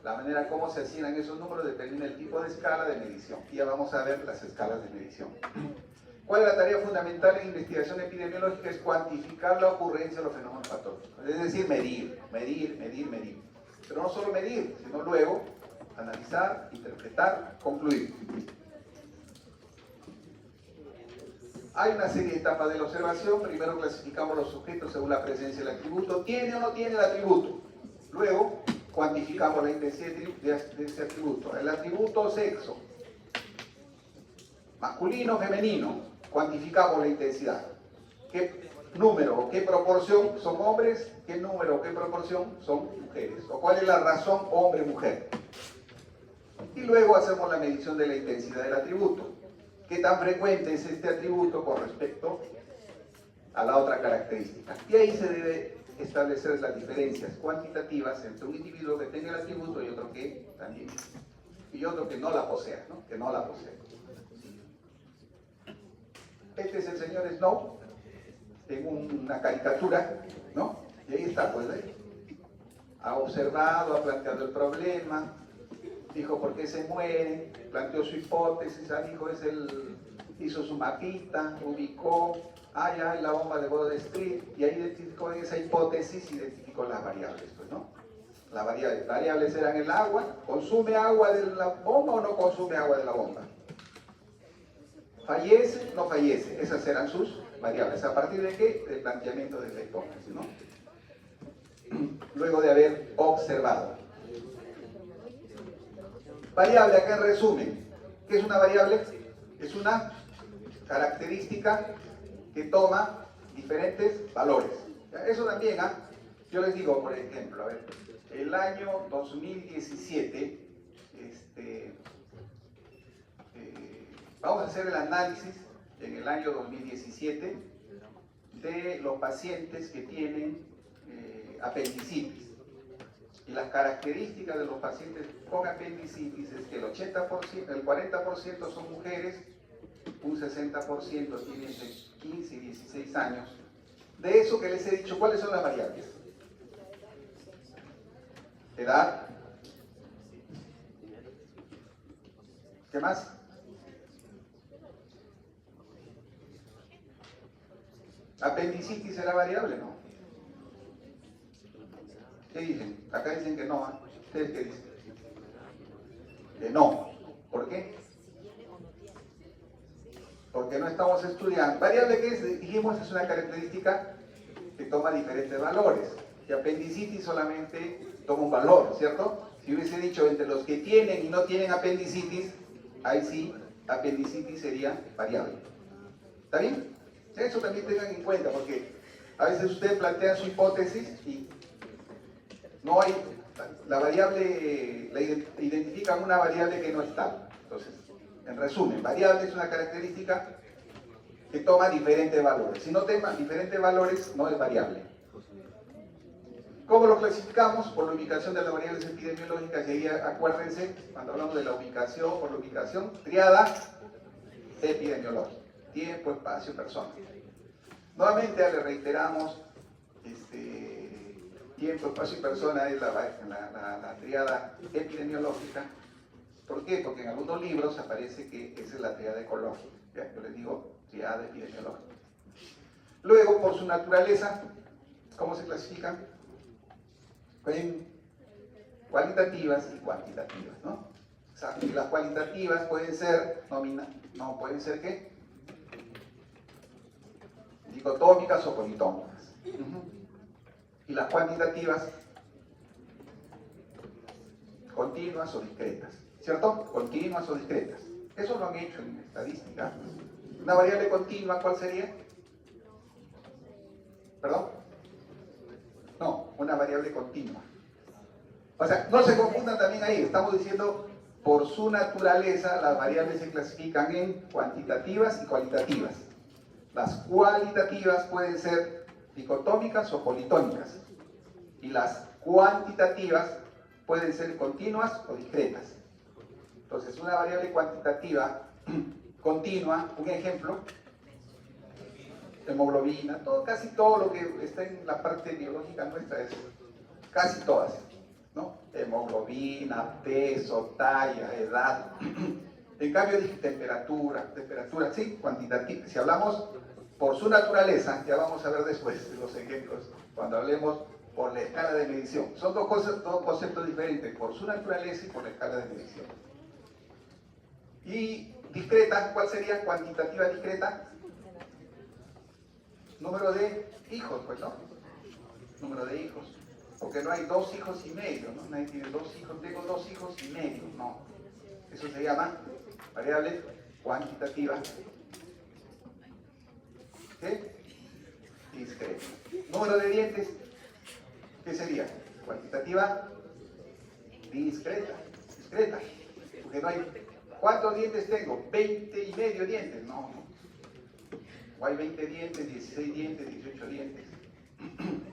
La manera como se asignan esos números determina el tipo de escala de medición. Y ya vamos a ver las escalas de medición. ¿Cuál es la tarea fundamental en investigación epidemiológica? Es cuantificar la ocurrencia de los fenómenos patológicos. Es decir, medir. Pero no solo medir, sino luego analizar, interpretar, concluir. Hay una serie de etapas de la observación. Primero clasificamos los sujetos según la presencia del atributo. ¿Tiene o no tiene el atributo? Luego cuantificamos la intensidad de ese atributo. El atributo sexo, masculino o femenino, cuantificamos la intensidad. ¿Qué número o qué proporción son hombres? ¿Qué número o qué proporción son mujeres? ¿O cuál es la razón hombre-mujer? Y luego hacemos la medición de la intensidad del atributo. ¿Qué tan frecuente es este atributo con respecto a la otra característica? Y ahí se debe establecer las diferencias cuantitativas entre un individuo que tenga el atributo y otro que también, y otro que no la posea, ¿no? Que no la posee. Este es el señor Snow en una caricatura, ¿no? Y ahí está, pues, ha observado, ha planteado el problema, dijo por qué se muere, planteó su hipótesis, dijo, hizo su mapita, ubicó, ya hay la bomba de Broad Street, y ahí identificó en esa hipótesis, identificó las variables, pues, ¿no? Las variables eran el agua, ¿consume agua de la bomba o no consume agua de la bomba? ¿Fallece? ¿No fallece? Esas eran sus variables. ¿A partir de qué? Del planteamiento de la hipótesis, ¿no? Luego de haber observado. Variable, acá en resumen. ¿Qué es una variable? Es una característica que toma diferentes valores. Eso también, yo les digo, por ejemplo, a ver, el año 2017, vamos a hacer el análisis en el año 2017 de los pacientes que tienen apendicitis. Y las características de los pacientes con apendicitis es que el 40% son mujeres, un 60% tienen entre 15 y 16 años. De eso que les he dicho, ¿cuáles son las variables? Edad. ¿Qué más? ¿Apendicitis será variable? No. ¿Qué dicen? Acá dicen que no. ¿Ustedes qué dicen? Que no. ¿Por qué? Porque no estamos estudiando. Variable que es, dijimos, es una característica que toma diferentes valores. Y apendicitis solamente toma un valor, ¿cierto? Si hubiese dicho entre los que tienen y no tienen apendicitis, ahí sí, apendicitis sería variable. ¿Está bien? Eso también tengan en cuenta, porque a veces ustedes plantean su hipótesis y no hay, la variable, identifican una variable que no está. Entonces, en resumen, variable es una característica que toma diferentes valores. Si no toma diferentes valores, no es variable. ¿Cómo lo clasificamos? Por la ubicación de las variables epidemiológicas. Y ahí acuérdense, cuando hablamos de la ubicación, por la ubicación, triada epidemiológica. Tiempo, espacio, persona. Nuevamente le reiteramos, tiempo, espacio y persona es la triada epidemiológica. ¿Por qué? Porque en algunos libros aparece que esa es la triada ecológica. ¿Ya? Yo les digo triada epidemiológica. Luego, por su naturaleza, ¿cómo se clasifican? Pueden cualitativas y cuantitativas, ¿no? O sea, las cualitativas pueden ser no, pueden ser ¿qué? Dicotómicas o politómicas. Y las cuantitativas, continuas o discretas, ¿cierto? Continuas o discretas. Eso lo han hecho en estadística. Una variable continua, ¿cuál sería? ¿Perdón? No, una variable continua. O sea, no se confundan también ahí. Estamos diciendo, por su naturaleza, las variables se clasifican en cuantitativas y cualitativas. Las cualitativas pueden ser dicotómicas o politómicas. Y las cuantitativas pueden ser continuas o discretas. Entonces, una variable cuantitativa continua, un ejemplo, hemoglobina, casi todo lo que está en la parte biológica nuestra es casi todas, ¿no? Hemoglobina, peso, talla, edad. En cambio dije temperatura, sí, cuantitativa. Si hablamos por su naturaleza, ya vamos a ver después los ejemplos, cuando hablemos por la escala de medición. Son dos conceptos diferentes, por su naturaleza y por la escala de medición. Y discreta, ¿cuál sería? Cuantitativa discreta. Número de hijos, pues, ¿no? Número de hijos. Porque no hay 2 hijos y medio, ¿no? Nadie tiene 2 hijos, tengo 2 hijos y medio, no. Eso se llama variable cuantitativa. ¿Qué? Discreta. Número de dientes, ¿qué sería? Cuantitativa discreta. Discreta. Porque no hay. ¿Cuántos dientes tengo? 20 y medio dientes. No, no. O hay 20 dientes, 16 dientes, 18 dientes.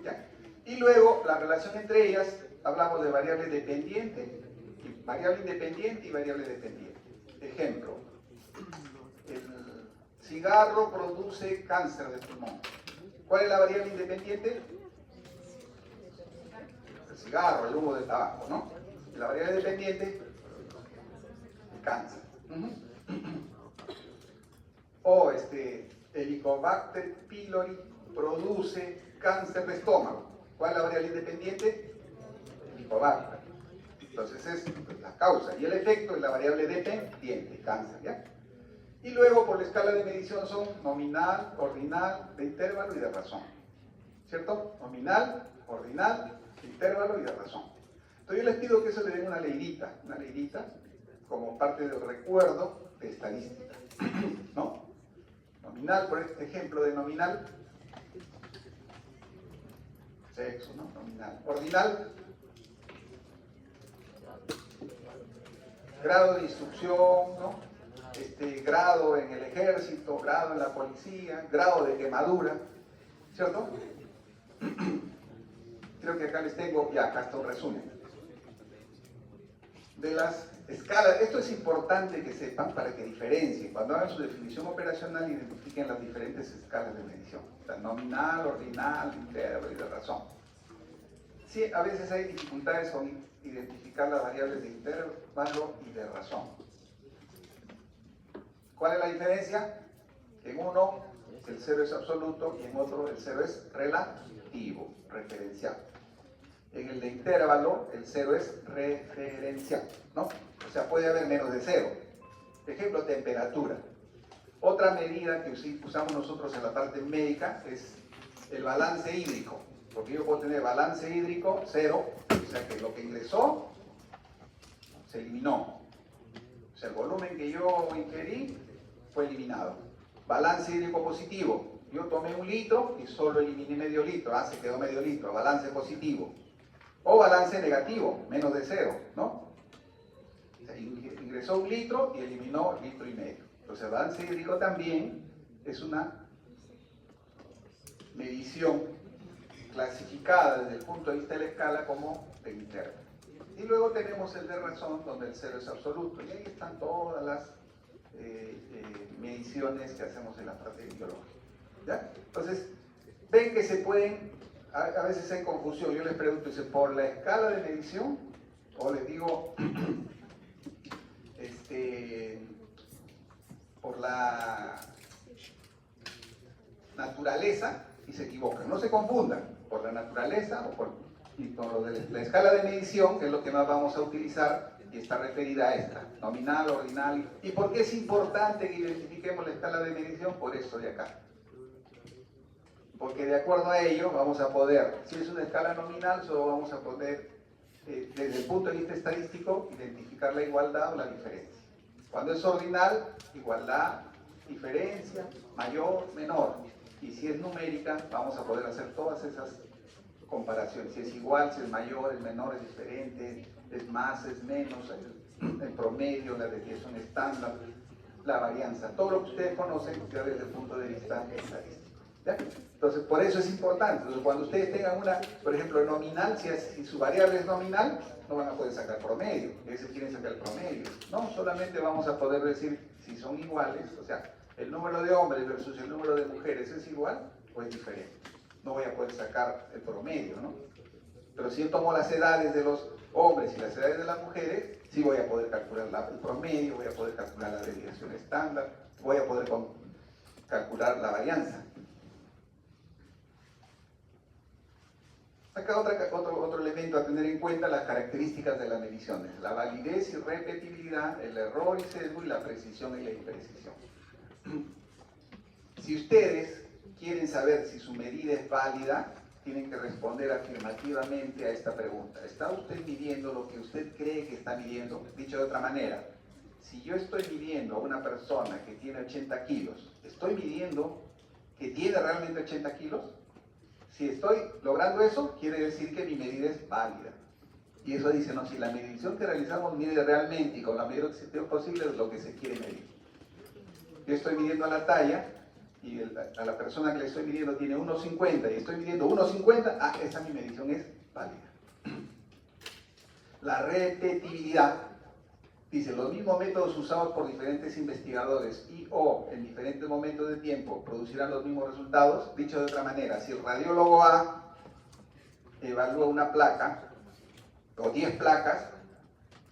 ¿Ya? Y luego, la relación entre ellas, hablamos de variable dependiente, variable independiente y variable dependiente. Ejemplo, el cigarro produce cáncer de pulmón. ¿Cuál es la variable independiente? El cigarro, el humo del tabaco, ¿no? Y la variable dependiente, el cáncer. O Helicobacter pylori produce cáncer de estómago. ¿Cuál es la variable independiente? Helicobacter. Entonces es la causa y el efecto es la variable dependiente, cáncer, ¿ya? Y luego por la escala de medición son nominal, ordinal, de intervalo y de razón. ¿Cierto? Nominal, ordinal, de intervalo y de razón. Entonces yo les pido que eso le den una leidita como parte del recuerdo de estadística. ¿No? Nominal, por este ejemplo de nominal, sexo, ¿no? Nominal. Ordinal, grado de instrucción, ¿no? Grado en el ejército, grado en la policía, grado de quemadura, ¿cierto? creo que acá les tengo, ya acá está un resumen de las escalas. Esto es importante que sepan para que diferencien. Cuando hagan su definición operacional, identifiquen las diferentes escalas de medición. La nominal, ordinal, intervalo y de razón. Sí, a veces hay dificultades con identificar las variables de intervalo y de razón. ¿Cuál es la diferencia? En uno el cero es absoluto y en otro el cero es relativo, referencial. En el de intervalo el cero es referencial, ¿no? O sea, puede haber menos de cero. Ejemplo, temperatura. Otra medida que usamos nosotros en la parte médica es el balance hídrico. Porque yo puedo tener balance hídrico cero, o sea que lo que ingresó se eliminó. O sea, el volumen que yo ingerí fue eliminado. Balance hídrico positivo. Yo tomé 1 litro y solo eliminé medio litro. Se quedó medio litro. Balance positivo. O balance negativo, menos de cero, ¿no? O sea, ingresó 1 litro y eliminó 1,5 litros. Entonces, el balance hídrico también es una medición clasificada desde el punto de vista de la escala como de intervalo. Y luego tenemos el de razón, donde el cero es absoluto. Y ahí están todas las mediciones que hacemos en la parte biológica. ¿Ya? Entonces, ven que se pueden, a veces hay confusión. Yo les pregunto, ¿es por la escala de medición? O les digo, por la naturaleza, y se equivocan. No se confundan por la naturaleza o y con lo de la escala de medición, que es lo que más vamos a utilizar, y está referida a esta, nominal, ordinal. ¿Y por qué es importante que identifiquemos la escala de medición? Por esto de acá. Porque de acuerdo a ello vamos a poder, si es una escala nominal, solo vamos a poder, desde el punto de vista estadístico, identificar la igualdad o la diferencia. Cuando es ordinal, igualdad, diferencia, mayor, menor. Y si es numérica, vamos a poder hacer todas esas comparaciones. Si es igual, si es mayor, es menor, es diferente, es más, es menos, el promedio, la desviación estándar, la varianza. Todo lo que ustedes conocen ya desde el punto de vista estadístico. ¿Ya? Entonces, por eso es importante. Entonces, cuando ustedes tengan una, por ejemplo, nominal, si su variable es nominal, no van a poder sacar promedio. Ellos quieren sacar el promedio. No, solamente vamos a poder decir si son iguales, o sea, el número de hombres versus el número de mujeres es igual o es diferente. No voy a poder sacar el promedio, ¿no? Pero si yo tomo las edades de los hombres y las edades de las mujeres, sí voy a poder calcular el promedio, voy a poder calcular la desviación estándar, voy a poder calcular la varianza. Acá otro elemento a tener en cuenta, las características de las mediciones. La validez y repetibilidad, el error y sesgo y la precisión y la imprecisión. Si ustedes quieren saber si su medida es válida, tienen que responder afirmativamente a esta pregunta. ¿Está usted midiendo lo que usted cree que está midiendo? Dicho de otra manera, si yo estoy midiendo a una persona que tiene 80 kilos, ¿estoy midiendo que tiene realmente 80 kilos? Si estoy logrando eso, quiere decir que mi medida es válida. Y eso dice, no, si la medición que realizamos mide realmente y con la mayor excepción posible es lo que se quiere medir. Yo estoy midiendo a la talla y a la persona que le estoy midiendo tiene 1,50 y estoy midiendo 1,50, esa mi medición es válida. La repetibilidad, dice, los mismos métodos usados por diferentes investigadores y o en diferentes momentos de tiempo producirán los mismos resultados. Dicho de otra manera, si el radiólogo A evalúa una placa o 10 placas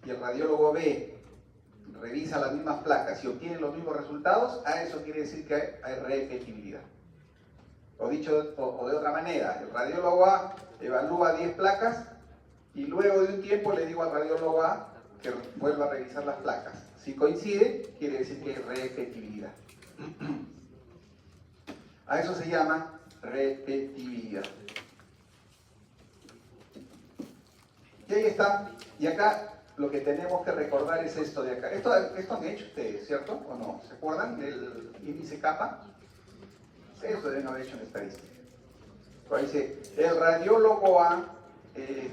y el radiólogo B revisa las mismas placas y obtiene los mismos resultados, a eso quiere decir que hay repetibilidad. O dicho o de otra manera, el radiólogo A evalúa 10 placas y luego de un tiempo le digo al radiólogo A que vuelva a revisar las placas. Si coincide, quiere decir que hay repetibilidad. A eso se llama repetibilidad. Y ahí está. Y acá lo que tenemos que recordar es esto de acá. Esto han hecho ustedes, ¿cierto? ¿O no? ¿Se acuerdan del índice kappa? Eso deben haber hecho en estadística. Ahí dice, el radiólogo A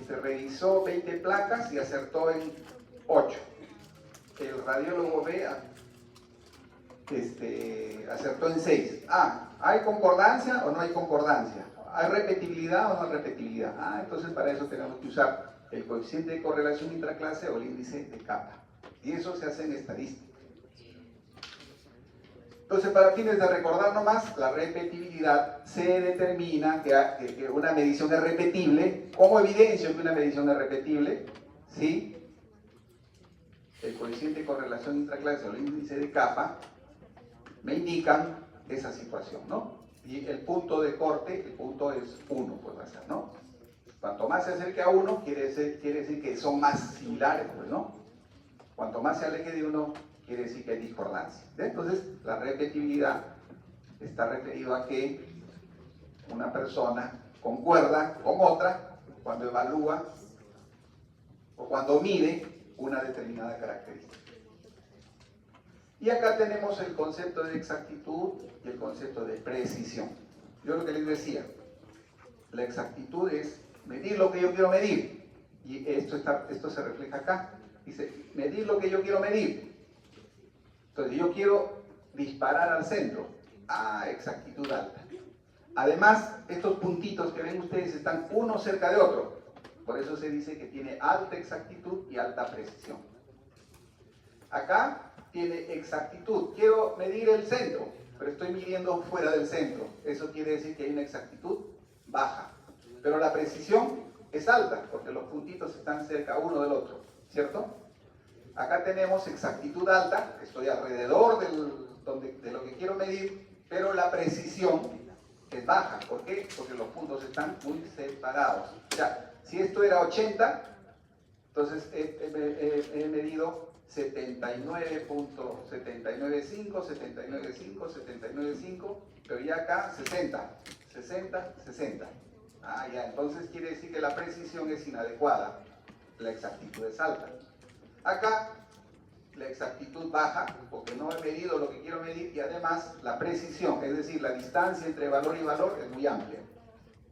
revisó 20 placas y acertó en 8. El radiólogo B acertó en 6. ¿Hay concordancia o no hay concordancia? ¿Hay repetibilidad o no hay repetibilidad? Entonces para eso tenemos que usar el coeficiente de correlación intraclase o el índice de capa. Y eso se hace en estadística. Entonces, para fines de recordar nomás, la repetibilidad se determina que una medición es repetible. ¿Cómo evidencio que una medición es repetible? ¿Sí? El coeficiente de correlación intraclase o el índice de capa me indican esa situación, ¿no? Y el punto de corte, el punto es 1, pues va a ser, ¿no? Cuanto más se acerque a 1, quiere decir que son más similares, pues, ¿no? Cuanto más se aleje de 1, quiere decir que hay discordancia. Entonces, la repetibilidad está referido a que una persona concuerda con otra cuando evalúa o cuando mide una determinada característica. Y acá tenemos el concepto de exactitud y el concepto de precisión. Yo lo que les decía, la exactitud es medir lo que yo quiero medir. Y esto se refleja acá. Dice, medir lo que yo quiero medir. Entonces, yo quiero disparar al centro. Exactitud alta. Además, estos puntitos que ven ustedes están uno cerca de otro. Por eso se dice que tiene alta exactitud y alta precisión. Acá tiene exactitud. Quiero medir el centro, pero estoy midiendo fuera del centro. Eso quiere decir que hay una exactitud baja. Pero la precisión es alta, porque los puntitos están cerca uno del otro, ¿cierto? Acá tenemos exactitud alta, estoy alrededor de lo que quiero medir, pero la precisión es baja. ¿Por qué? Porque los puntos están muy separados. O sea, si esto era 80, entonces he medido 79.795, 79.5, 79.5, pero ya acá 60, 60, 60. Ya, entonces quiere decir que la precisión es inadecuada, la exactitud es alta. Acá la exactitud baja, porque no he medido lo que quiero medir, y además la precisión, es decir, la distancia entre valor y valor es muy amplia.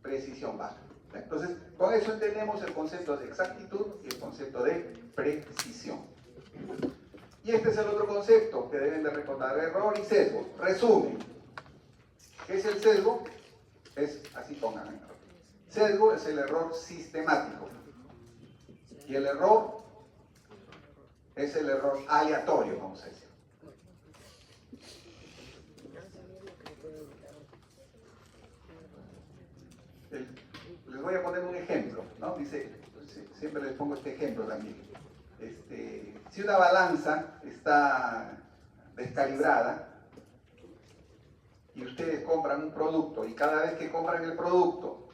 Precisión baja. Entonces, con eso entendemos el concepto de exactitud y el concepto de precisión. Y este es el otro concepto que deben de recordar: error y sesgo. Resumen. ¿Qué es el sesgo? Así pongan. Sesgo es el error sistemático. Y el error es el error aleatorio, vamos a decir. Les voy a poner un ejemplo, ¿no? Dice, siempre les pongo este ejemplo también. Si una balanza está descalibrada y ustedes compran un producto y cada vez que compran el producto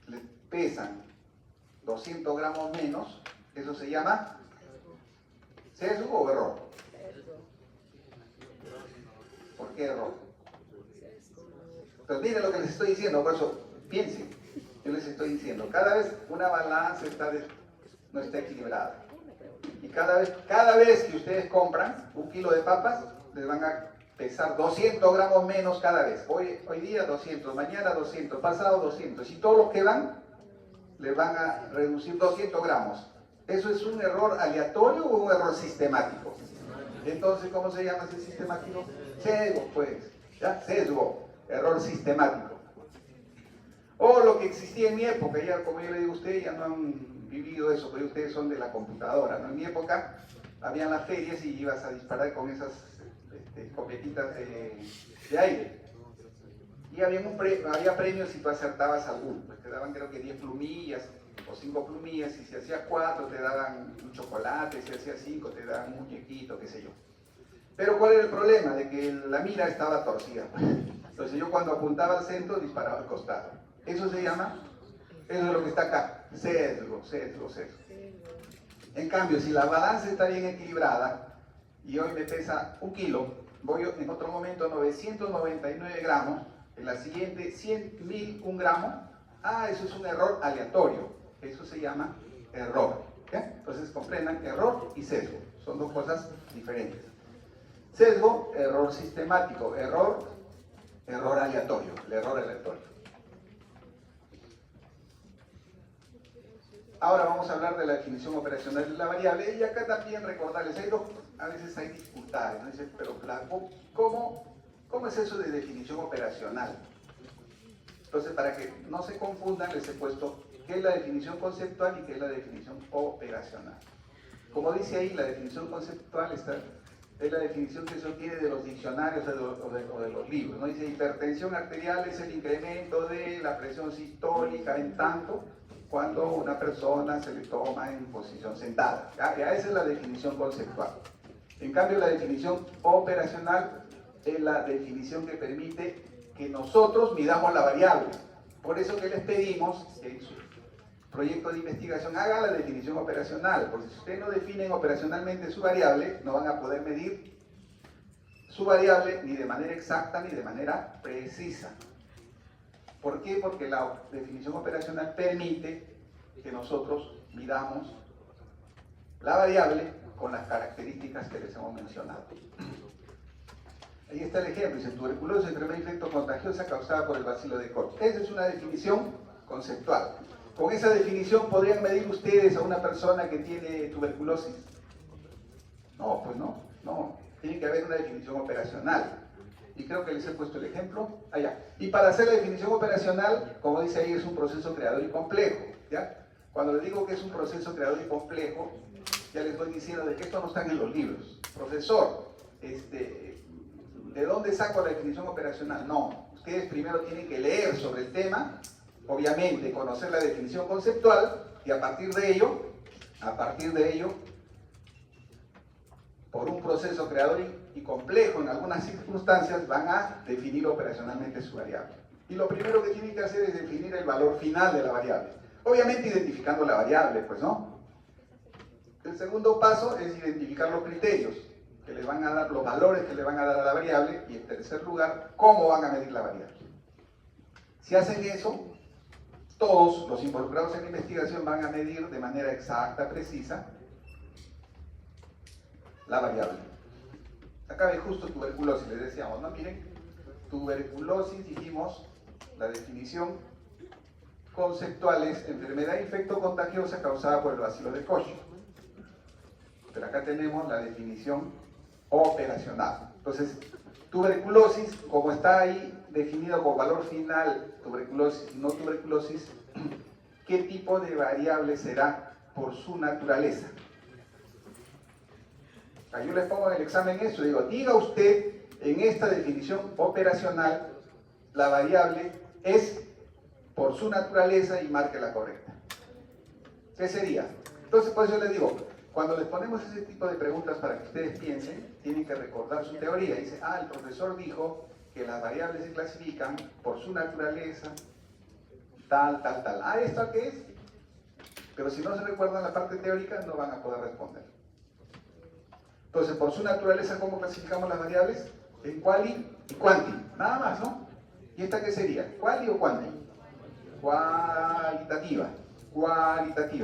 le pesan 200 gramos menos, eso se llama sesgo o error. ¿Por qué error? Entonces miren lo que les estoy diciendo, por eso piensen. Yo les estoy diciendo, cada vez una balanza no está equilibrada. Y cada vez que ustedes compran un kilo de papas, les van a pesar 200 gramos menos cada vez. Hoy día 200, mañana 200, pasado 200. Y todos los que van, les van a reducir 200 gramos. ¿Eso es un error aleatorio o un error sistemático? Entonces, ¿cómo se llama ese sistemático? Sesgo, pues. ¿Ya? Sesgo, error sistemático. O lo que existía en mi época, ya como yo le digo a ustedes, ya no han vivido eso, pero ustedes son de la computadora, ¿no? En mi época, habían las ferias y ibas a disparar con esas escopetitas de aire. Y había premios si tú acertabas alguno. Pues te daban creo que 10 plumillas o 5 plumillas, y si hacías 4 te daban un chocolate, si hacías 5 te daban un muñequito, qué sé yo. Pero ¿cuál era el problema? De que la mira estaba torcida. Entonces yo cuando apuntaba al centro disparaba al costado. Eso se llama, eso es lo que está acá, sesgo, sesgo, sesgo. En cambio, si la balanza está bien equilibrada y hoy me pesa un kilo, voy en otro momento 999 gramos, en la siguiente 100.000, un gramo, eso es un error aleatorio, eso se llama error. ¿Ya? Entonces comprendan, error y sesgo, son dos cosas diferentes. Sesgo, error sistemático, error aleatorio, el error aleatorio. Ahora vamos a hablar de la definición operacional de la variable, y acá también recordarles, a veces hay dificultades, ¿no? Dicen, pero ¿cómo es eso de definición operacional? Entonces, para que no se confundan, les he puesto qué es la definición conceptual y qué es la definición operacional. Como dice ahí, la definición conceptual es la definición que se obtiene de los diccionarios o de los libros, ¿no? Dice, hipertensión arterial es el incremento de la presión sistólica en tanto cuando una persona se le toma en posición sentada. Ya esa es la definición conceptual. En cambio, la definición operacional es la definición que permite que nosotros midamos la variable. Por eso que les pedimos que en su proyecto de investigación haga la definición operacional, porque si ustedes no definen operacionalmente su variable, no van a poder medir su variable ni de manera exacta ni de manera precisa. ¿Por qué? Porque la definición operacional permite que nosotros midamos la variable con las características que les hemos mencionado. Ahí está el ejemplo, dice tuberculosis, enfermedad infecto contagiosa causada por el bacilo de Koch. Esa es una definición conceptual. Con esa definición podrían medir ustedes a una persona que tiene tuberculosis. No, pues no. Tiene que haber una definición operacional. Y creo que les he puesto el ejemplo allá. Y para hacer la definición operacional, como dice ahí, es un proceso creador y complejo. ¿Ya? Cuando les digo que es un proceso creador y complejo, ya les voy diciendo de que esto no está en los libros. Profesor, ¿de dónde saco la definición operacional? No, ustedes primero tienen que leer sobre el tema, obviamente conocer la definición conceptual y a partir de ello, por un proceso creador y complejo en algunas circunstancias, van a definir operacionalmente su variable. Y lo primero que tienen que hacer es definir el valor final de la variable. Obviamente identificando la variable, pues no. El segundo paso es identificar los criterios que les van a dar, los valores que le van a dar a la variable, y en tercer lugar, cómo van a medir la variable. Si hacen eso, todos los involucrados en la investigación van a medir de manera exacta, precisa, la variable. Acá ve justo tuberculosis, les decíamos, ¿no? Miren, tuberculosis, dijimos, la definición conceptual es enfermedad infecto-contagiosa causada por el bacilo de Koch. Pero acá tenemos la definición operacional. Entonces, tuberculosis, como está ahí definido con valor final, tuberculosis y no tuberculosis, ¿qué tipo de variable será por su naturaleza? Yo les pongo en el examen eso, digo, diga usted en esta definición operacional, la variable es por su naturaleza y marque la correcta. ¿Qué sería? Entonces, por eso les digo, cuando les ponemos ese tipo de preguntas para que ustedes piensen, tienen que recordar su teoría. Dice, el profesor dijo que las variables se clasifican por su naturaleza, tal. ¿Esto qué es? Pero si no se recuerdan la parte teórica, no van a poder responder. Entonces, por su naturaleza, ¿cómo clasificamos las variables? En quali y quanti, nada más, ¿no? ¿Y esta qué sería? ¿Quali o quanti? Cualitativa,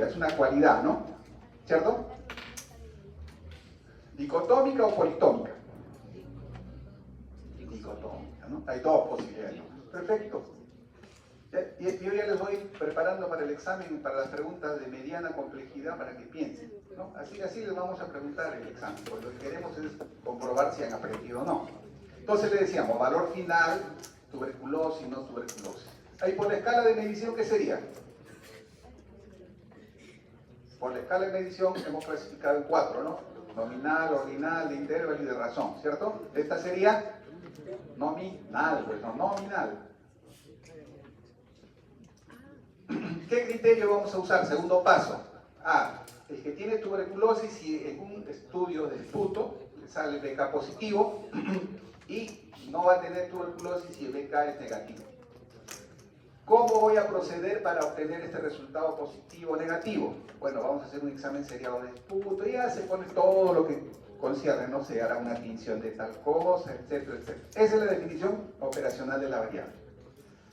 es una cualidad, ¿no? ¿Cierto? ¿Dicotómica o politómica? Dicotómica, ¿no? Hay dos posibilidades, ¿no? Perfecto. Yo ya les voy preparando para el examen, para las preguntas de mediana complejidad para que piensen, ¿no? Así les vamos a preguntar el examen, porque lo que queremos es comprobar si han aprendido o no. Entonces le decíamos, valor final, tuberculosis, no tuberculosis. Ahí por la escala de medición, ¿qué sería? Por la escala de medición hemos clasificado en 4, ¿no? Nominal, ordinal, de intervalo y de razón, ¿cierto? Esta sería nominal, pues no, nominal. ¿Qué criterio vamos a usar? Segundo paso. El que tiene tuberculosis, y en un estudio de esputo le sale BK positivo y no va a tener tuberculosis si el BK es negativo. ¿Cómo voy a proceder para obtener este resultado positivo o negativo? Bueno, vamos a hacer un examen seriado de esputo y ya se pone todo lo que concierne, no se hará una tinción de tal cosa, etcétera, etcétera. Esa es la definición operacional de la variable.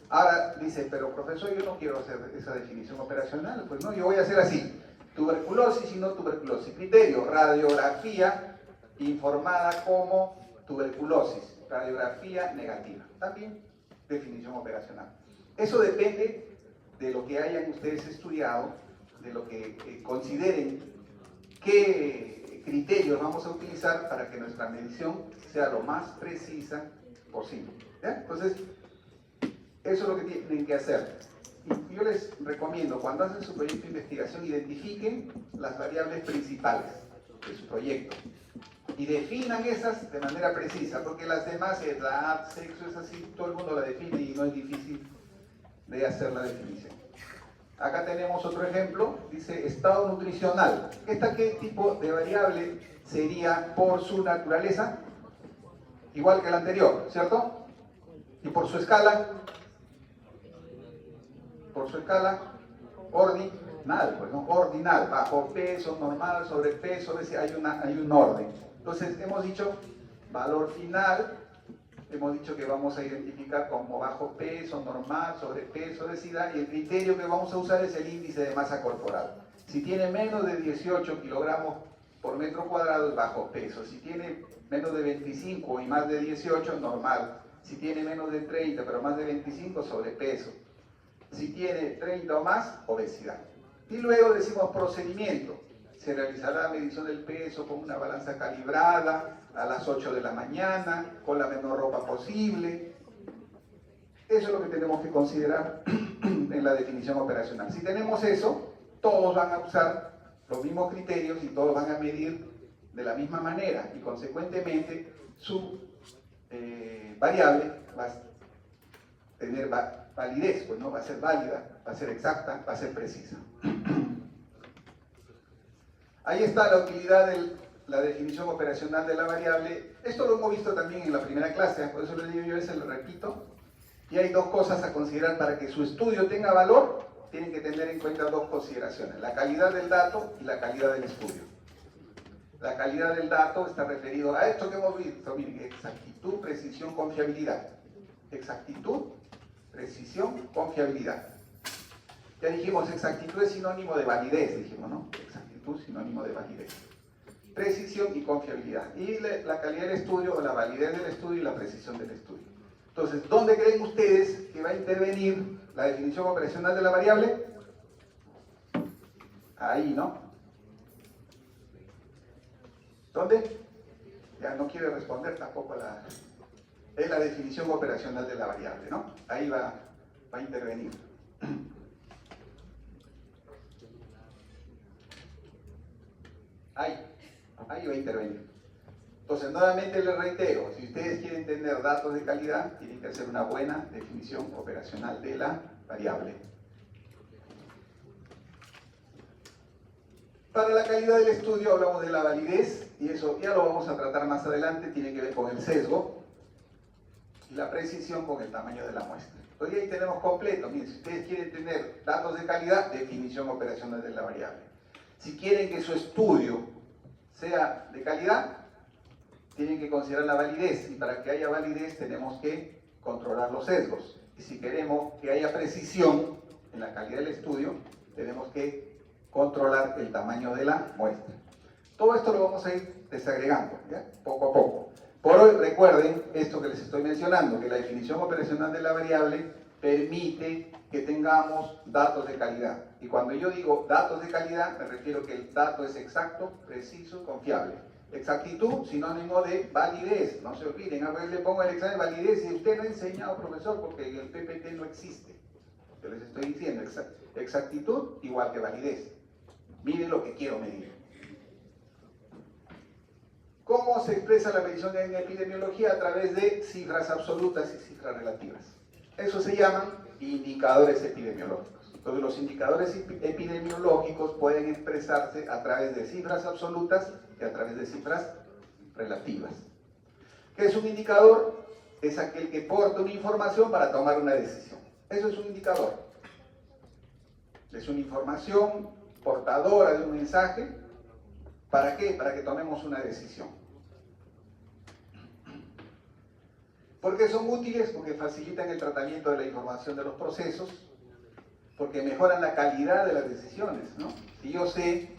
Ahora dice, pero profesor, yo no quiero hacer esa definición operacional. Pues no, yo voy a hacer así, tuberculosis y no tuberculosis. Criterio, radiografía informada como tuberculosis, radiografía negativa. También definición operacional. Eso depende de lo que hayan ustedes estudiado, de lo que consideren qué criterios vamos a utilizar para que nuestra medición sea lo más precisa posible. ¿Ya? Entonces, Eso es lo que tienen que hacer. Y yo les recomiendo, cuando hacen su proyecto de investigación, identifiquen las variables principales de su proyecto y definan esas de manera precisa, porque las demás, edad, sexo, es así, todo el mundo la define y no es difícil de hacer la definición. Acá tenemos otro ejemplo, dice estado nutricional. ¿Qué tipo de variable sería por su naturaleza? Igual que el anterior, ¿cierto? Y por su escala, ordinal, pues, ¿no? Ordinal, bajo peso, normal, sobrepeso, hay un orden. Entonces hemos dicho valor final, hemos dicho que vamos a identificar como bajo peso, normal, sobrepeso, obesidad, y el criterio que vamos a usar es el índice de masa corporal. Si tiene menos de 18 kilogramos por metro cuadrado es bajo peso, si tiene menos de 25 y más de 18 normal, si tiene menos de 30 pero más de 25 sobrepeso, si tiene 30 o más obesidad. Y luego decimos procedimiento. Se realizará la medición del peso con una balanza calibrada a las 8 de la mañana, con la menor ropa posible. Eso es lo que tenemos que considerar en la definición operacional. Si tenemos eso, todos van a usar los mismos criterios y todos van a medir de la misma manera y consecuentemente su variable va a tener validez, pues no va a ser válida, va a ser exacta, va a ser precisa. Ahí está la utilidad de la definición operacional de la variable. Esto lo hemos visto también en la primera clase, por eso les digo yo, lo repito. Y hay dos cosas a considerar para que su estudio tenga valor. Tienen que tener en cuenta dos consideraciones: la calidad del dato y la calidad del estudio. La calidad del dato está referido a esto que hemos visto, miren, exactitud, precisión, confiabilidad. Exactitud, precisión, confiabilidad. Ya dijimos, exactitud es sinónimo de validez, dijimos, ¿no? Exactitud, sinónimo de validez. Precisión y confiabilidad. Y la calidad del estudio, o la validez del estudio y la precisión del estudio. Entonces, ¿dónde creen ustedes que va a intervenir la definición operacional de la variable? Ahí, ¿no? ¿Dónde? Ya no quiere responder tampoco es la definición operacional de la variable, ¿no? Ahí va a intervenir. Ahí va a intervenir. Entonces, nuevamente les reitero, si ustedes quieren tener datos de calidad, tienen que hacer una buena definición operacional de la variable. Para la calidad del estudio hablamos de la validez, y eso ya lo vamos a tratar más adelante, tiene que ver con el sesgo, y la precisión con el tamaño de la muestra. Entonces ahí tenemos completo. Miren, si ustedes quieren tener datos de calidad, definición operacional de la variable. Si quieren que su estudio sea de calidad, tienen que considerar la validez, y para que haya validez tenemos que controlar los sesgos. Y si queremos que haya precisión en la calidad del estudio, tenemos que controlar el tamaño de la muestra. Todo esto lo vamos a ir desagregando, ¿ya? Poco a poco. Por hoy recuerden esto que les estoy mencionando, que la definición operacional de la variable permite que tengamos datos de calidad. Y cuando yo digo datos de calidad, me refiero que el dato es exacto, preciso, confiable. Exactitud, sinónimo de validez. No se olviden, a veces le pongo el examen de validez y usted no ha enseñado, profesor, porque el PPT no existe. Yo les estoy diciendo, exactitud igual que validez. Miren lo que quiero medir. ¿Cómo se expresa la medición en epidemiología? A través de cifras absolutas y cifras relativas. Eso se llaman indicadores epidemiológicos. Entonces los indicadores epidemiológicos pueden expresarse a través de cifras absolutas y a través de cifras relativas. ¿Qué es un indicador? Es aquel que porta una información para tomar una decisión. Eso es un indicador. Es una información portadora de un mensaje. ¿Para qué? Para que tomemos una decisión. ¿Por qué son útiles? Porque facilitan el tratamiento de la información de los procesos, porque mejoran la calidad de las decisiones, ¿no? Si yo sé,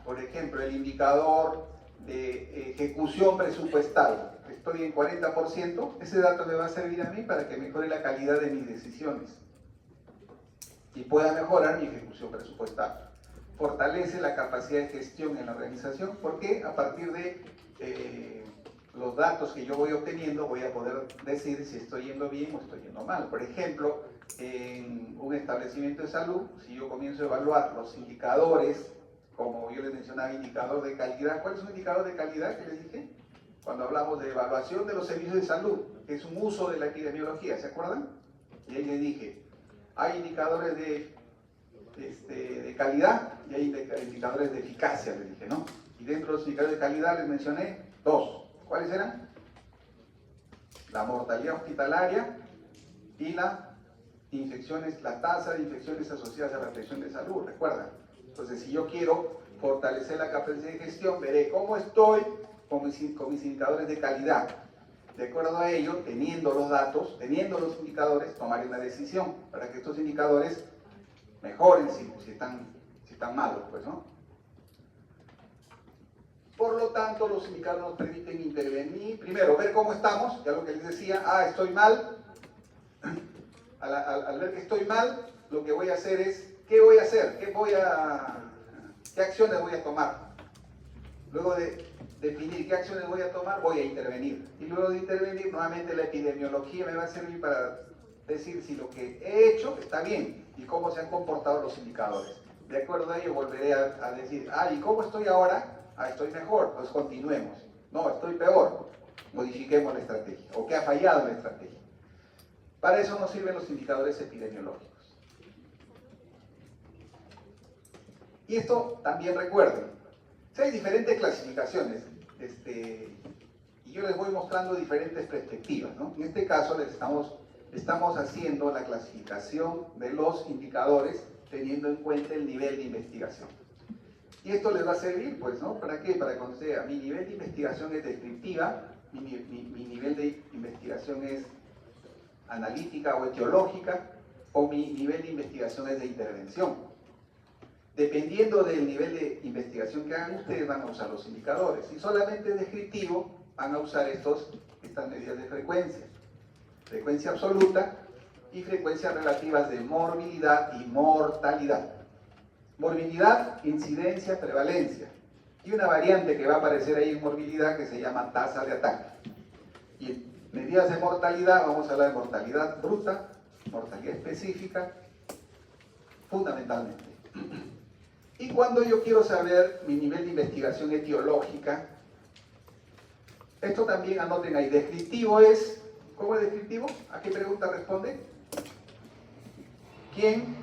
por ejemplo, el indicador de ejecución presupuestal, estoy en 40%, ese dato me va a servir a mí para que mejore la calidad de mis decisiones y pueda mejorar mi ejecución presupuestal. Fortalece la capacidad de gestión en la organización, porque a partir de los datos que yo voy obteniendo, voy a poder decir si estoy yendo bien o estoy yendo mal. Por ejemplo, en un establecimiento de salud, si yo comienzo a evaluar los indicadores, como yo les mencionaba, indicador de calidad. ¿Cuál es un indicador de calidad que les dije? Cuando hablamos de evaluación de los servicios de salud, que es un uso de la epidemiología, ¿se acuerdan? Y ahí les dije, hay indicadores de calidad y hay indicadores de eficacia, les dije, ¿no? Y dentro de los indicadores de calidad les mencioné dos. ¿Cuáles eran? La mortalidad hospitalaria y la tasa de infecciones asociadas a la atención de salud, ¿recuerdan? Entonces, si yo quiero fortalecer la capacidad de gestión, veré cómo estoy con mis indicadores de calidad. De acuerdo a ello, teniendo los datos, teniendo los indicadores, tomaré una decisión para que estos indicadores mejoren si están malos, pues, ¿no? Por lo tanto, los indicadores nos permiten intervenir, primero, ver cómo estamos, ya lo que les decía, estoy mal. Al ver que estoy mal, lo que voy a hacer es, ¿qué voy a hacer? ¿Qué acciones voy a tomar? Luego de definir qué acciones voy a tomar, voy a intervenir. Y luego de intervenir, nuevamente la epidemiología me va a servir para decir si lo que he hecho está bien y cómo se han comportado los indicadores. De acuerdo a ello, volveré a decir, ¿y cómo estoy ahora? Estoy mejor, pues continuemos. No, estoy peor, modifiquemos la estrategia. ¿O qué ha fallado la estrategia? Para eso nos sirven los indicadores epidemiológicos. Y esto también recuerden, hay diferentes clasificaciones, y yo les voy mostrando diferentes perspectivas, ¿no? En este caso estamos haciendo la clasificación de los indicadores teniendo en cuenta el nivel de investigación. Y esto les va a servir, pues, ¿no? ¿Para qué? Para cuando sea, mi nivel de investigación es descriptiva, mi nivel de investigación es analítica o etiológica, o mi nivel de investigación es de intervención. Dependiendo del nivel de investigación que hagan, ustedes van a usar los indicadores. Si solamente es descriptivo, van a usar estas medidas de frecuencia. Frecuencia absoluta y frecuencias relativas de morbilidad y mortalidad. Morbilidad, incidencia, prevalencia. Y una variante que va a aparecer ahí en morbilidad que se llama tasa de ataque. Y en medidas de mortalidad, vamos a hablar de mortalidad bruta, mortalidad específica, fundamentalmente. Y cuando yo quiero saber mi nivel de investigación etiológica, esto también anoten ahí. Descriptivo es, ¿cómo es descriptivo? ¿A qué pregunta responde? ¿Quién?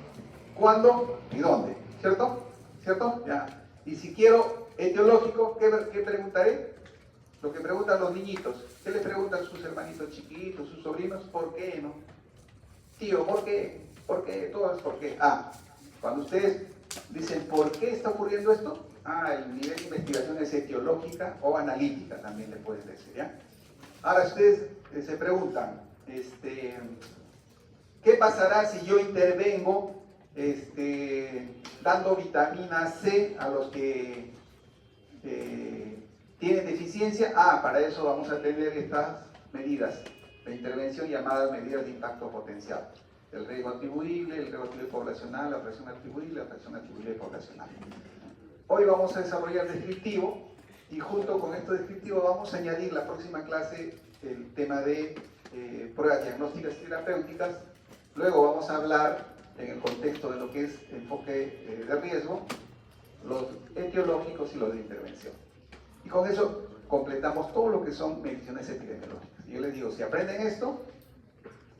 ¿Cuándo? ¿Y dónde? ¿Cierto? ¿Cierto? Ya. Y si quiero etiológico, ¿qué preguntaré? Lo que preguntan los niñitos. ¿Qué les preguntan sus hermanitos chiquitos, sus sobrinos? ¿Por qué, no? Tío, ¿por qué? ¿Por qué? Todo es por qué. Cuando ustedes dicen, ¿por qué está ocurriendo esto? El nivel de investigación es etiológica o analítica, también le pueden decir, ¿ya? Ahora ustedes se preguntan, ¿qué pasará si yo intervengo dando vitamina C a los que tienen deficiencia? Para eso vamos a tener estas medidas de intervención llamadas medidas de impacto potencial. El riesgo atribuible, el riesgo atribuible poblacional, la presión atribuible, la presión atribuible poblacional. Hoy vamos a desarrollar descriptivo y junto con esto descriptivo vamos a añadir la próxima clase el tema de pruebas diagnósticas y terapéuticas. Luego vamos a hablar en el contexto de lo que es enfoque de riesgo, los etiológicos y los de intervención. Y con eso completamos todo lo que son mediciones epidemiológicas. Y yo les digo, si aprenden esto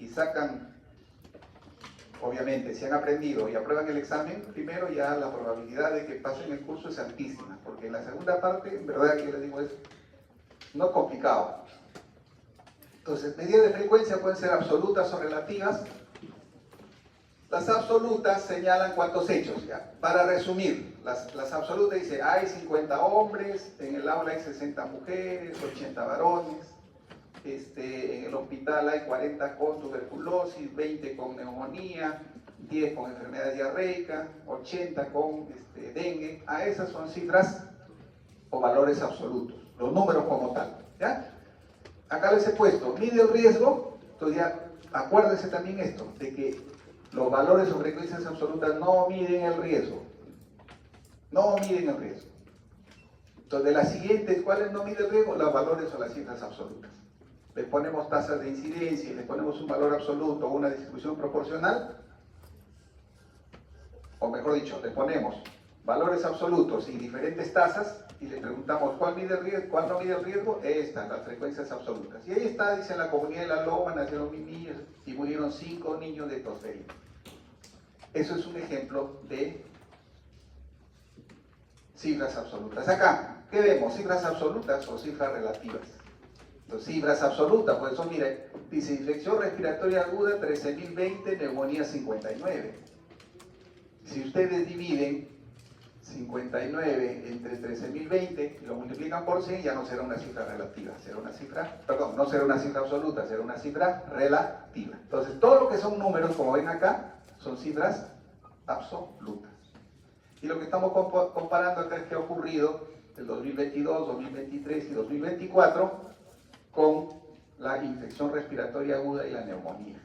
y sacan, obviamente, si han aprendido y aprueban el examen, primero ya la probabilidad de que pasen el curso es altísima, porque en la segunda parte, en verdad que yo les digo, es no complicado. Entonces, medidas de frecuencia pueden ser absolutas o relativas. Las absolutas señalan cuántos hechos, ya. Para resumir, las absolutas dicen, hay 50 hombres, en el aula hay 60 mujeres, 80 varones, en el hospital hay 40 con tuberculosis, 20 con neumonía, 10 con enfermedad diarreica, 80 con dengue. Esas son cifras o valores absolutos, los números como tal, ¿ya? Acá les he puesto, mide el riesgo, entonces ya acuérdense también esto, de que los valores o frecuencias absolutas no miden el riesgo. No miden el riesgo. Entonces, las siguientes, ¿cuáles no mide el riesgo? Los valores o las cifras absolutas. Le ponemos tasas de incidencia y le ponemos un valor absoluto o una distribución proporcional, o mejor dicho, le ponemos valores absolutos y diferentes tasas y le preguntamos ¿cuál mide el riesgo? ¿Cuál no mide el riesgo? Estas, las frecuencias absolutas. Y ahí está, dice, en la comunidad de La Loma nacieron 1000 niños y murieron 5 niños de tosferina. Eso es un ejemplo de cifras absolutas. Acá, ¿qué vemos? ¿Cifras absolutas o cifras relativas? Entonces, cifras absolutas, pues eso, mire, dice infección respiratoria aguda 13.020, neumonía 59. Si ustedes dividen 59 entre 13.020 y lo multiplican por 100, ya no será una cifra relativa, será una cifra, perdón, no será una cifra absoluta, será una cifra relativa. Entonces, todo lo que son números, como ven acá, son cifras absolutas. Y lo que estamos comparando acá es qué ha ocurrido el 2022, 2023 y 2024 con la infección respiratoria aguda y la neumonía.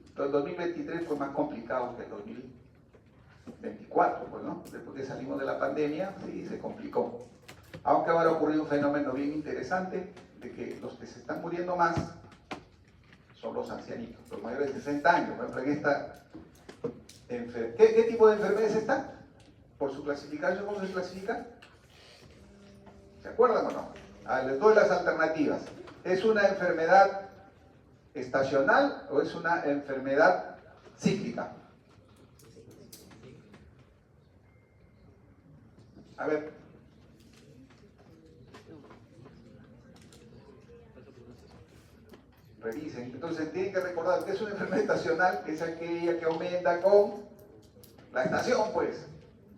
Entonces, el 2023 fue más complicado que el 2024, pues, ¿no? Después que salimos de la pandemia, sí, se complicó. Aunque ahora ha ocurrido un fenómeno bien interesante, de que los que se están muriendo más son los ancianitos, los mayores de 60 años. Por ejemplo, en esta ¿Qué tipo de enfermedades están? Por su clasificación, ¿cómo se clasifica? ¿Se acuerdan o no? Les doy las alternativas. ¿Es una enfermedad estacional o es una enfermedad cíclica? A ver. Revisen. Entonces tienen que recordar que es una enfermedad estacional, que es aquella que aumenta con la estación, pues.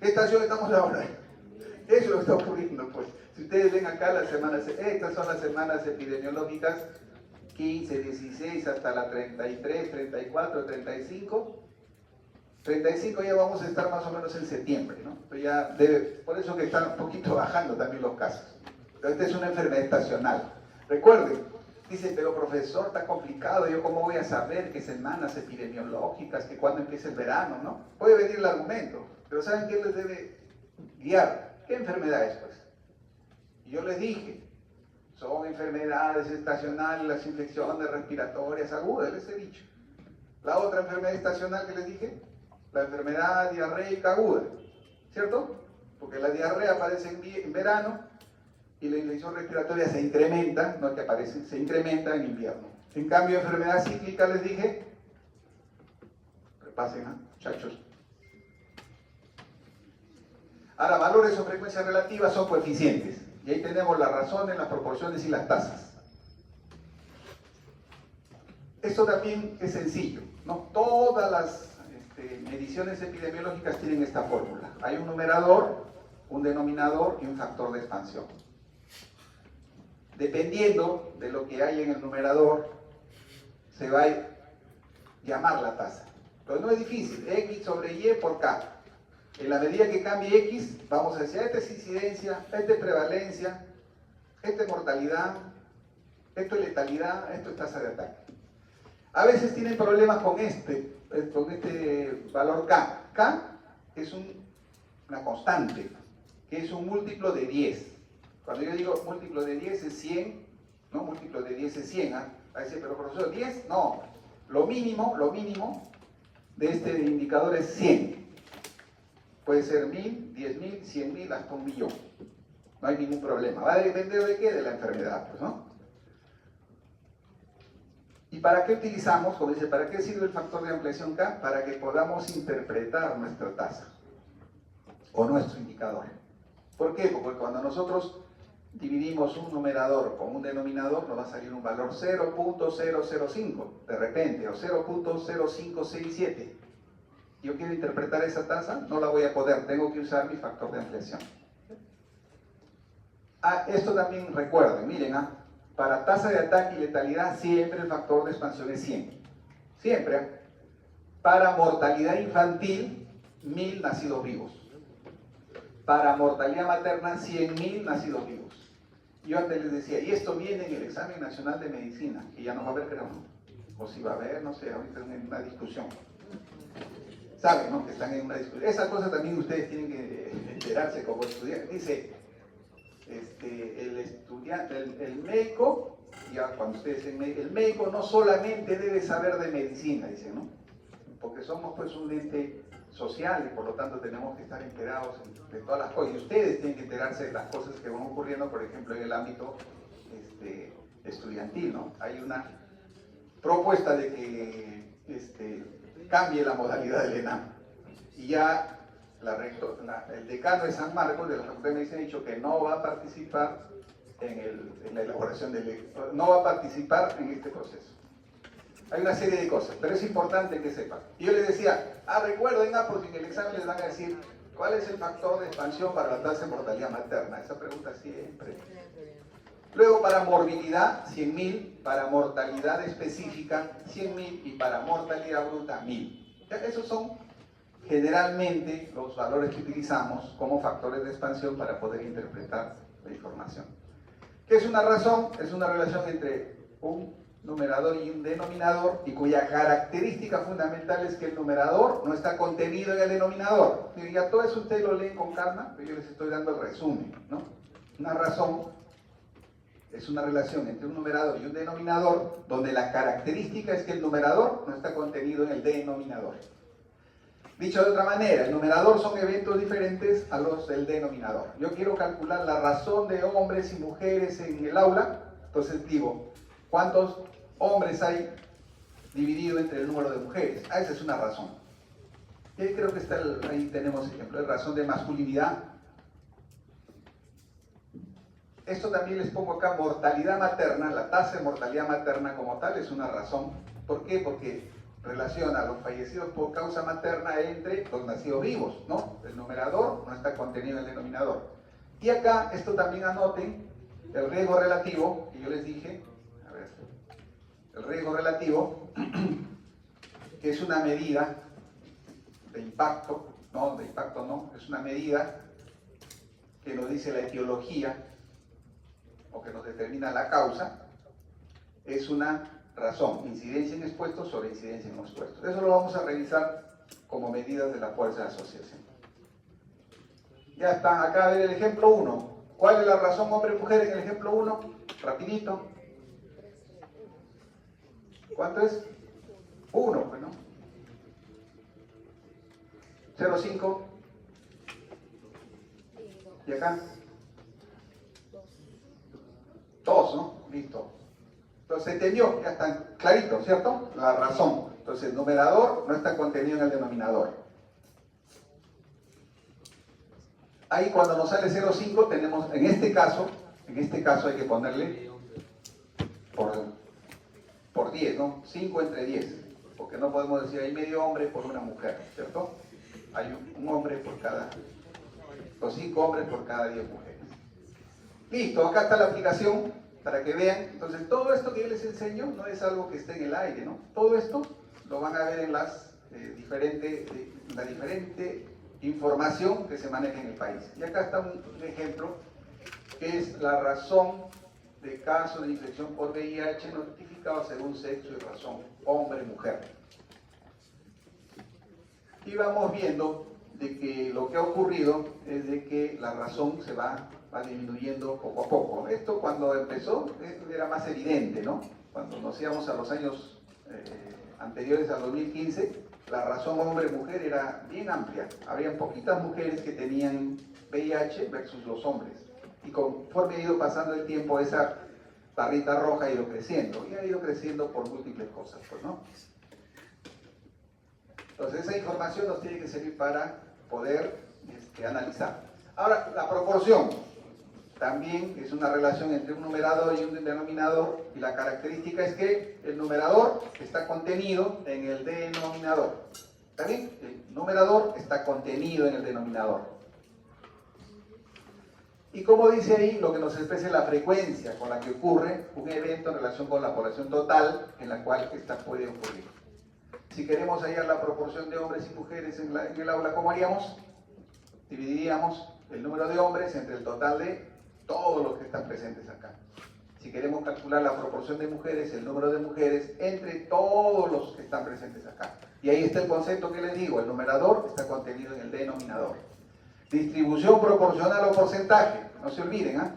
¿Qué estación estamos ahora? Eso es lo que está ocurriendo, pues. Si ustedes ven acá las semanas, estas son las semanas epidemiológicas 15, 16 hasta la 33, 34, 35. 35 ya vamos a estar más o menos en septiembre, ¿no? Pero ya por eso que están un poquito bajando también los casos. Pero esta es una enfermedad estacional. Recuerden, dice, pero profesor, está complicado, ¿yo cómo voy a saber qué semanas epidemiológicas, que cuándo empieza el verano, no? Puede venir el argumento, pero ¿saben qué les debe guiar? ¿Qué enfermedad es, pues? Y yo les dije, son enfermedades estacionales, las infecciones respiratorias agudas, les he dicho. La otra enfermedad estacional que les dije, la enfermedad diarreica aguda, ¿cierto? Porque la diarrea aparece en verano y la infección respiratoria se incrementa, no que aparece, se incrementa en invierno. En cambio, enfermedad cíclica les dije, repasen, ¿eh, muchachos? Ahora, valores o frecuencias relativas son coeficientes. Y ahí tenemos las razones, las proporciones y las tasas. Esto también es sencillo, ¿no? Todas las mediciones epidemiológicas tienen esta fórmula. Hay un numerador, un denominador y un factor de expansión. Dependiendo de lo que hay en el numerador, se va a llamar la tasa. Entonces no es difícil, X sobre Y por K. En la medida que cambie X, vamos a decir, esta es incidencia, esta es prevalencia, esta es mortalidad, esto es letalidad, esto es tasa de ataque. A veces tienen problemas con este valor K. K es una constante, que es un múltiplo de 10. Cuando yo digo múltiplo de 10 es 100, ¿no? Múltiplo de 10 es 100. ¿Ah? A decir, pero profesor, 10, no. Lo mínimo de este indicador es 100. Puede ser 1000, 10.000, 100.000, hasta 1.000.000. No hay ningún problema. ¿Va a depender de qué? De la enfermedad, pues, ¿no? ¿Y para qué utilizamos? Como dice, ¿para qué sirve el factor de ampliación K? Para que podamos interpretar nuestra tasa o nuestro indicador. ¿Por qué? Porque cuando nosotros dividimos un numerador con un denominador, nos va a salir un valor 0.005 de repente, o 0.0567. Yo quiero interpretar esa tasa, no la voy a poder, tengo que usar mi factor de ampliación. Esto también recuerden, miren, para tasa de ataque y letalidad siempre el factor de expansión es 100. Siempre. Para mortalidad infantil, 1000 nacidos vivos. Para mortalidad materna, 100.000 nacidos vivos. Yo antes les decía, y esto viene en el examen nacional de medicina, que ya no va a haber, creo, ¿no? O si va a haber, no sé, ahorita en una discusión. Saben, ¿no? Que están en una discusión. Esa cosa también ustedes tienen que enterarse como estudiantes. Dice, el estudiante, el médico, ya cuando ustedes el médico no solamente debe saber de medicina, dicen, ¿no? Porque somos pues un ente social y por lo tanto tenemos que estar enterados de todas las cosas. Y ustedes tienen que enterarse de las cosas que van ocurriendo, por ejemplo, en el ámbito estudiantil, ¿no? Hay una propuesta de que cambie la modalidad del ENAM. Y ya el decano de San Marcos de la Facultad de Medicina ha dicho que no va a participar en la elaboración no va a participar en este proceso. Hay una serie de cosas, pero es importante que sepan. Y yo les decía, recuerden, porque en el examen les van a decir, ¿cuál es el factor de expansión para la tasa de mortalidad materna? Esa pregunta siempre. Luego para morbilidad, 100.000, para mortalidad específica, 100.000 y para mortalidad bruta, 1.000. Esos son generalmente los valores que utilizamos como factores de expansión para poder interpretar la información. ¿Qué es una razón? Es una relación entre un numerador y un denominador y cuya característica fundamental es que el numerador no está contenido en el denominador. Y ya todo eso ustedes lo leen con calma, pero yo les estoy dando el resumen, ¿no? Una razón es una relación entre un numerador y un denominador donde la característica es que el numerador no está contenido en el denominador. Dicho de otra manera, el numerador son eventos diferentes a los del denominador. Yo quiero calcular la razón de hombres y mujeres en el aula, entonces digo, ¿cuántos hombres hay dividido entre el número de mujeres? Esa es una razón. Y ahí creo que está ahí tenemos ejemplo de razón de masculinidad. Esto también les pongo acá, mortalidad materna, la tasa de mortalidad materna como tal es una razón. ¿Por qué? Porque relaciona a los fallecidos por causa materna entre los nacidos vivos, ¿no? El numerador no está contenido en el denominador. Y acá, esto también anoten, el riesgo relativo, que yo les dije, a ver, el riesgo relativo, que es una medida de impacto, no, es una medida que nos dice la etiología, o que nos determina la causa, es una razón, incidencia en expuestos sobre incidencia en no expuestos. Eso lo vamos a revisar como medidas de la fuerza de asociación. Ya está, acá a ver el ejemplo 1. ¿Cuál es la razón hombre-mujer en el ejemplo 1? Rapidito. ¿Cuánto es? 1, pues, ¿no? 0,5. ¿Y acá? 2, ¿no? Listo. Entonces se entendió, ya está clarito, ¿cierto? La razón. Entonces el numerador no está contenido en el denominador. Ahí cuando nos sale 0,5 tenemos, en este caso hay que ponerle por 10, ¿no? 5 entre 10, porque no podemos decir hay medio hombre por una mujer, ¿cierto? Hay un hombre por cada, los 5 hombres por cada 10 mujeres. Listo, acá está la aplicación para que vean. Entonces todo esto que yo les enseño no es algo que esté en el aire, ¿no? Todo esto lo van a ver en la diferente información que se maneja en el país. Y acá está un ejemplo que es la razón de caso de infección por VIH notificado según sexo y razón, hombre-mujer. Y vamos viendo de que lo que ha ocurrido es de que la razón se va disminuyendo poco a poco. Esto cuando empezó era más evidente, ¿no? Cuando nos íbamos a los años anteriores al 2015, la razón hombre-mujer era bien amplia. Había poquitas mujeres que tenían VIH versus los hombres. Y conforme ha ido pasando el tiempo, esa barrita roja ha ido creciendo. Y ha ido creciendo por múltiples cosas, pues, ¿no? Entonces esa información nos tiene que servir para poder analizar. Ahora, la proporción también es una relación entre un numerador y un denominador, y la característica es que el numerador está contenido en el denominador. ¿Está bien? El numerador está contenido en el denominador. Y como dice ahí, lo que nos expresa es la frecuencia con la que ocurre un evento en relación con la población total en la cual esta puede ocurrir. Si queremos hallar la proporción de hombres y mujeres en el aula, ¿cómo haríamos? Dividiríamos el número de hombres entre el total de todos los que están presentes acá. Si queremos calcular la proporción de mujeres, el número de mujeres entre todos los que están presentes acá. Y ahí está el concepto que les digo, el numerador está contenido en el denominador. Distribución proporcional o porcentaje. no se olviden, ¿ah?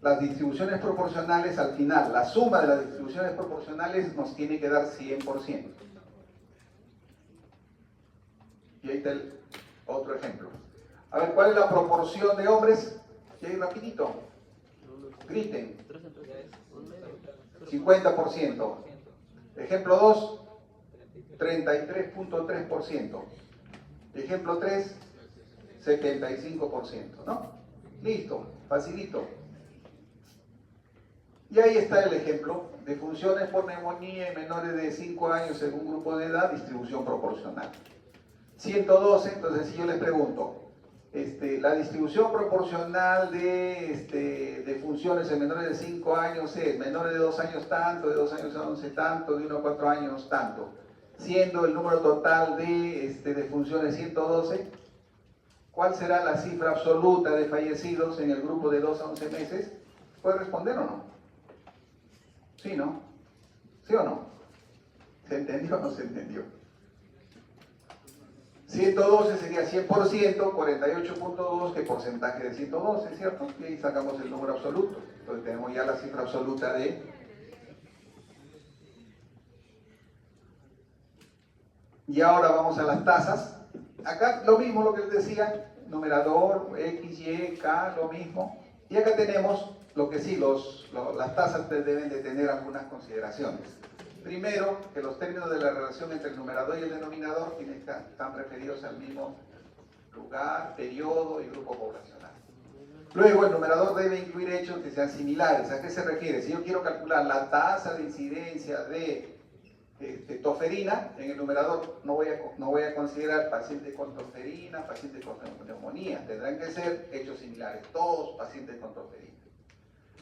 Las distribuciones proporcionales al final, la suma de las distribuciones proporcionales nos tiene que dar 100%. Y ahí está el otro ejemplo. A ver, ¿cuál es la proporción de hombres? Y ahí rapidito, griten. 50%. Ejemplo 2, 33.3%. Ejemplo 3, 75%, ¿no? Listo, facilito. Y ahí está el ejemplo de funciones por neumonía en menores de 5 años según grupo de edad, distribución proporcional. 112, entonces si yo les pregunto, la distribución proporcional de funciones en menores de 5 años es menores de 2 años tanto, de 2 años a 11 tanto, de 1 a 4 años tanto, siendo el número total de funciones 112, ¿cuál será la cifra absoluta de fallecidos en el grupo de 2 a 11 meses? ¿Puede responder o no? ¿Sí, no? ¿Sí o no? ¿Se entendió o no se entendió? 112 sería 100%, 48.2, ¿qué porcentaje de 112, cierto? Y ahí sacamos el número absoluto. Entonces tenemos ya la cifra absoluta de... Y ahora vamos a las tasas. Acá lo mismo lo que les decía, numerador, X, Y, K, lo mismo. Y acá tenemos lo que sí, las tasas deben de tener algunas consideraciones. Primero, que los términos de la relación entre el numerador y el denominador están referidos al mismo lugar, periodo y grupo poblacional. Luego, el numerador debe incluir hechos que sean similares. ¿A qué se refiere? Si yo quiero calcular la tasa de incidencia de toferina, en el numerador no voy a considerar paciente con toferina, paciente con neumonía. Tendrán que ser hechos similares, todos pacientes con toferina.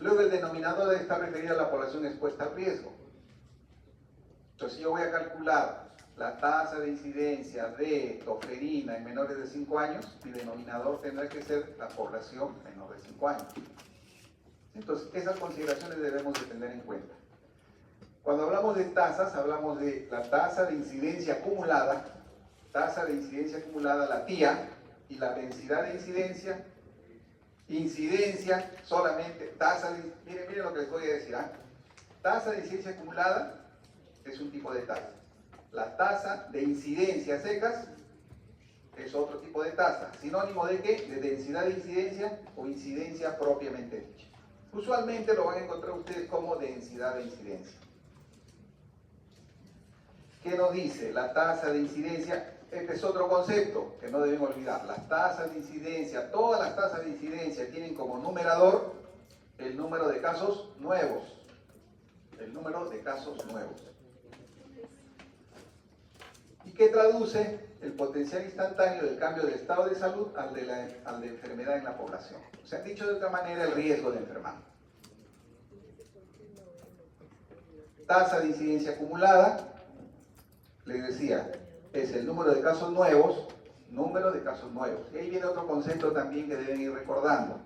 Luego, el denominador debe estar referido a la población expuesta al riesgo. Entonces, si yo voy a calcular la tasa de incidencia de toferina en menores de 5 años, mi denominador tendrá que ser la población menor de 5 años. Entonces, esas consideraciones debemos de tener en cuenta. Cuando hablamos de tasas, hablamos de la tasa de incidencia acumulada, la TIA, y la densidad de incidencia solamente, miren lo que les voy a decir, ¿ah? Tasa de incidencia acumulada es un tipo de tasa. La tasa de incidencia secas es otro tipo de tasa. ¿Sinónimo de qué? De densidad de incidencia o incidencia propiamente dicha. Usualmente lo van a encontrar ustedes como densidad de incidencia. ¿Qué nos dice la tasa de incidencia? Este es otro concepto que no debemos olvidar. Las tasas de incidencia, todas las tasas de incidencia tienen como numerador el número de casos nuevos. El número de casos nuevos. ¿Y qué traduce el potencial instantáneo del cambio de estado de salud al de enfermedad en la población? O sea, dicho de otra manera, el riesgo de enfermar. Tasa de incidencia acumulada, les decía, es el número de casos nuevos, Y ahí viene otro concepto también que deben ir recordando.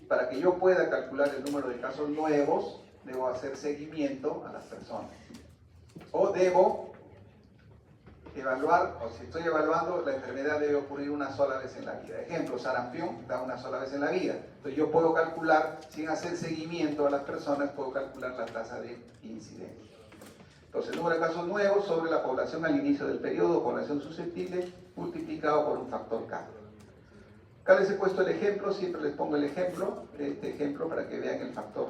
Para que yo pueda calcular el número de casos nuevos, debo hacer seguimiento a las personas. O debo evaluar, o si estoy evaluando, la enfermedad debe ocurrir una sola vez en la vida. Ejemplo, sarampión da una sola vez en la vida. Entonces yo puedo calcular, sin hacer seguimiento a las personas, puedo calcular la tasa de incidencia. Entonces, el número de casos nuevos sobre la población al inicio del periodo, población susceptible, multiplicado por un factor K. Acá les he puesto el ejemplo, siempre les pongo el ejemplo, este ejemplo para que vean el factor.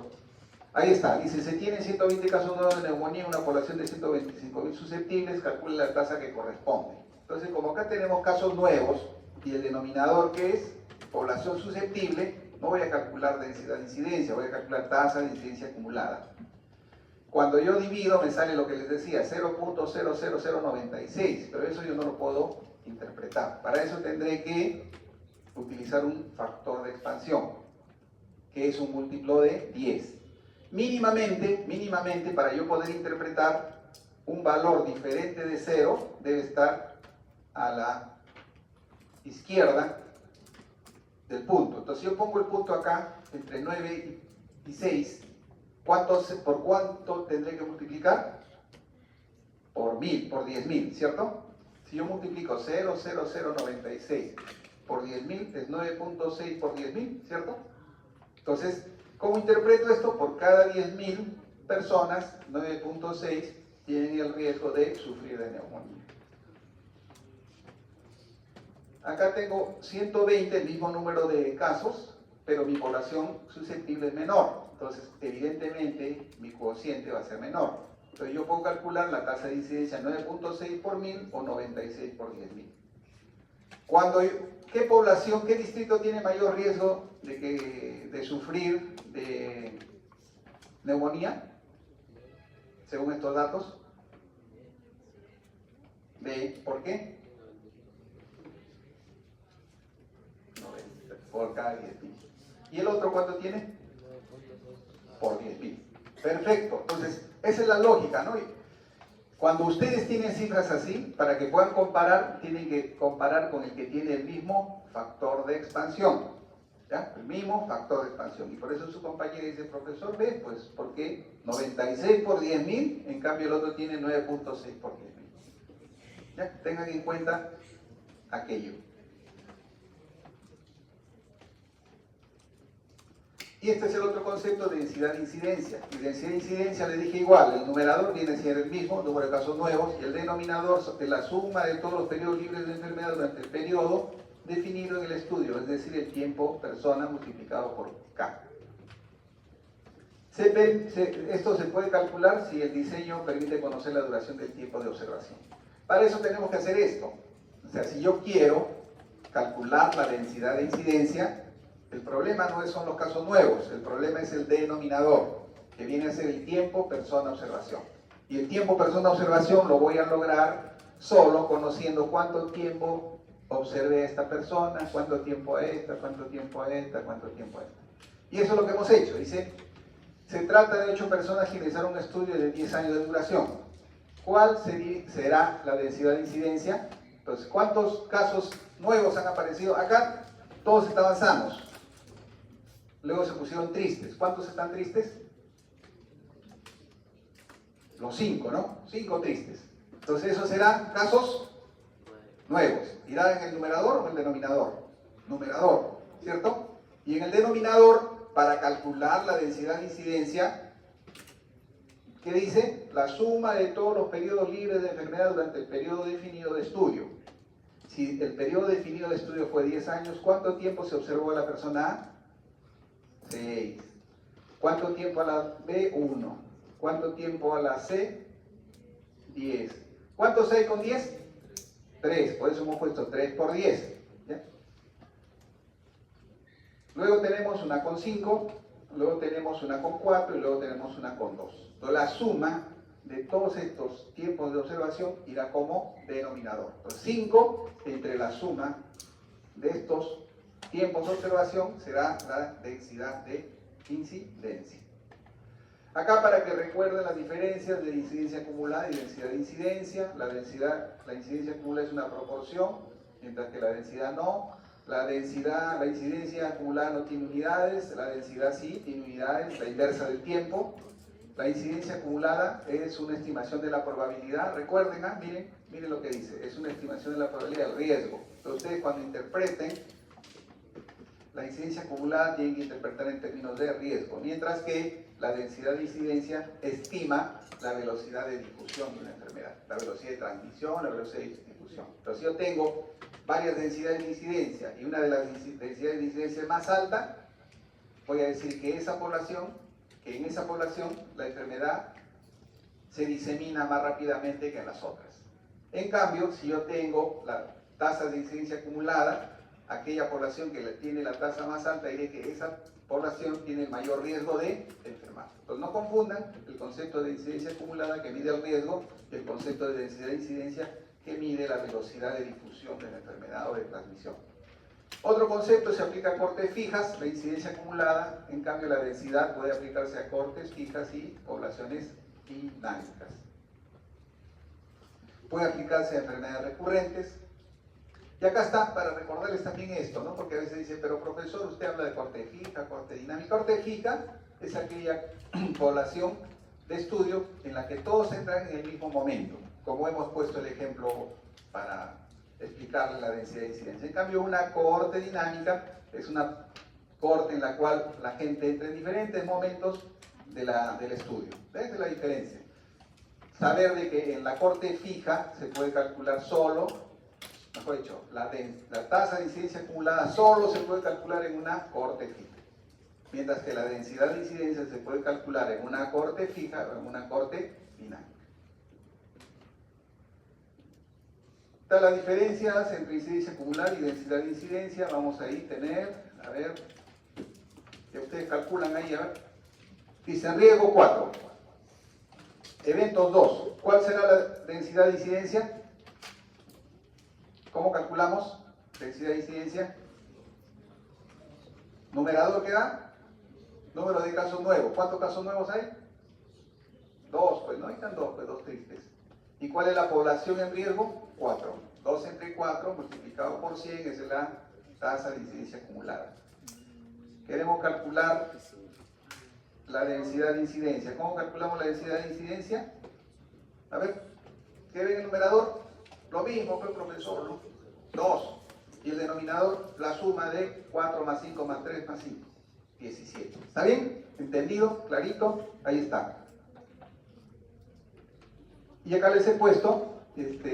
Ahí está, dice, se tienen 120 casos nuevos de neumonía en una población de 125.000 susceptibles, calcule la tasa que corresponde. Entonces, como acá tenemos casos nuevos y el denominador que es población susceptible, no voy a calcular densidad de incidencia, voy a calcular tasa de incidencia acumulada. Cuando yo divido me sale lo que les decía, 0.00096, pero eso yo no lo puedo interpretar. Para eso tendré que utilizar un factor de expansión, que es un múltiplo de 10. Mínimamente, para yo poder interpretar un valor diferente de 0, debe estar a la izquierda del punto. Entonces yo pongo el punto acá, entre 9 y 6, ¿por cuánto tendré que multiplicar? Por 1000, por 10.000, ¿cierto? Si yo multiplico 0.00096 por 10.000, es 9.6 por 10.000, ¿cierto? Entonces, ¿cómo interpreto esto? Por cada 10.000 personas, 9.6 tienen el riesgo de sufrir de neumonía. Acá tengo 120, el mismo número de casos, pero mi población susceptible es menor. Entonces, evidentemente, mi cociente va a ser menor. Entonces, yo puedo calcular la tasa de incidencia 9.6 por 1000 o 96 por 10.000. ¿Qué población, qué distrito tiene mayor riesgo de sufrir de neumonía? Según estos datos. ¿Por qué? Por cada 10.000. ¿Y el otro cuánto tiene? Por 10.000. Perfecto. Entonces, esa es la lógica, ¿no? Cuando ustedes tienen cifras así, para que puedan comparar, tienen que comparar con el que tiene el mismo factor de expansión. ¿Ya? El mismo factor de expansión. Y por eso su compañera dice, profesor, ve, pues, ¿por qué 96 por 10.000? En cambio, el otro tiene 9.6 por 10.000. ¿Ya? Tengan en cuenta aquello. Y este es el otro concepto de densidad de incidencia. Y densidad de incidencia le dije igual, el numerador viene a ser el mismo, número de casos nuevos, y el denominador es la suma de todos los periodos libres de enfermedad durante el periodo definido en el estudio, es decir, el tiempo persona multiplicado por K. Esto se puede calcular si el diseño permite conocer la duración del tiempo de observación. Para eso tenemos que hacer esto. O sea, si yo quiero calcular la densidad de incidencia, el problema no son los casos nuevos, el problema es el denominador, que viene a ser el tiempo persona-observación. Y el tiempo persona-observación lo voy a lograr solo conociendo cuánto tiempo observé a esta persona, cuánto tiempo a esta, cuánto tiempo a esta, cuánto tiempo a esta. Y eso es lo que hemos hecho. Dice, se trata de 8 personas que realizaron un estudio de 10 años de duración. ¿Cuál será la densidad de incidencia? Entonces, ¿cuántos casos nuevos han aparecido? Acá todos estaban sanos. Luego se pusieron tristes. ¿Cuántos están tristes? Los 5, ¿no? 5 tristes. Entonces esos serán casos nuevos. ¿Irá en el numerador o en el denominador? Numerador, ¿cierto? Y en el denominador, para calcular la densidad de incidencia, ¿qué dice? La suma de todos los periodos libres de enfermedad durante el periodo definido de estudio. Si el periodo definido de estudio fue 10 años, ¿cuánto tiempo se observó a la persona A? 6. ¿Cuánto tiempo a la B? 1. ¿Cuánto tiempo a la C? 10. ¿Cuántos hay con 10? 3. Por eso hemos puesto 3 por 10. ¿Ya? Luego tenemos una con 5, luego tenemos una con 4 y luego tenemos una con 2. Entonces la suma de todos estos tiempos de observación irá como denominador. Entonces 5 entre la suma de estos tiempos de observación será la densidad de incidencia. Acá para que recuerden las diferencias de incidencia acumulada y densidad de incidencia, la incidencia acumulada es una proporción, mientras que la densidad no. La incidencia acumulada no tiene unidades, la densidad sí tiene unidades, la inversa del tiempo. La incidencia acumulada es una estimación de la probabilidad. Recuerden, miren lo que dice, es una estimación de la probabilidad del riesgo. Entonces ustedes cuando interpreten la incidencia acumulada tienen que interpretar en términos de riesgo, mientras que la densidad de incidencia estima la velocidad de difusión de una enfermedad, la velocidad de transmisión, la velocidad de difusión. Entonces yo tengo varias densidades de incidencia y una de las densidades de incidencia más alta, voy a decir que en esa población la enfermedad se disemina más rápidamente que en las otras. En cambio, si yo tengo las tasas de incidencia acumulada, aquella población que tiene la tasa más alta, diré que esa población tiene el mayor riesgo de enfermar. Entonces no confundan el concepto de incidencia acumulada que mide el riesgo y el concepto de densidad de incidencia que mide la velocidad de difusión de la enfermedad o de transmisión. Otro concepto se aplica a cortes fijas, la incidencia acumulada, en cambio la densidad puede aplicarse a cortes fijas y poblaciones dinámicas. Puede aplicarse a enfermedades recurrentes. Y acá está, para recordarles también esto, ¿no? Porque a veces dice, pero profesor, usted habla de corte fija, corte dinámica. Corte fija es aquella población de estudio en la que todos entran en el mismo momento, como hemos puesto el ejemplo para explicarle la densidad de incidencia. En cambio, una cohorte dinámica es una corte en la cual la gente entra en diferentes momentos del estudio. ¿Ves la diferencia? Saber de que en la corte fija se puede calcular solo, mejor dicho, la tasa de incidencia acumulada solo se puede calcular en una corte fija. Mientras que la densidad de incidencia se puede calcular en una corte fija o en una corte dinámica. Están las diferencias entre incidencia acumulada y densidad de incidencia. Vamos a ahí tener, a ver, que ustedes calculan ahí, a ver. Dice riesgo 4. Eventos 2. ¿Cuál será la densidad de incidencia? ¿Cómo calculamos densidad de incidencia? Numerador que da número de casos nuevos. ¿Cuántos casos nuevos hay? 2, pues no hay tan 2, pues 2 tristes. ¿Y cuál es la población en riesgo? 4. 2 entre 4 multiplicado por 100 es la tasa de incidencia acumulada. Queremos calcular la densidad de incidencia. ¿Cómo calculamos la densidad de incidencia? A ver, ¿qué ve en el numerador? Lo mismo que el profesor, ¿no? 2. Y el denominador, la suma de 4 más 5 más 3 más 5. 17. ¿Está bien? ¿Entendido? ¿Clarito? Ahí está. Y acá les he puesto, les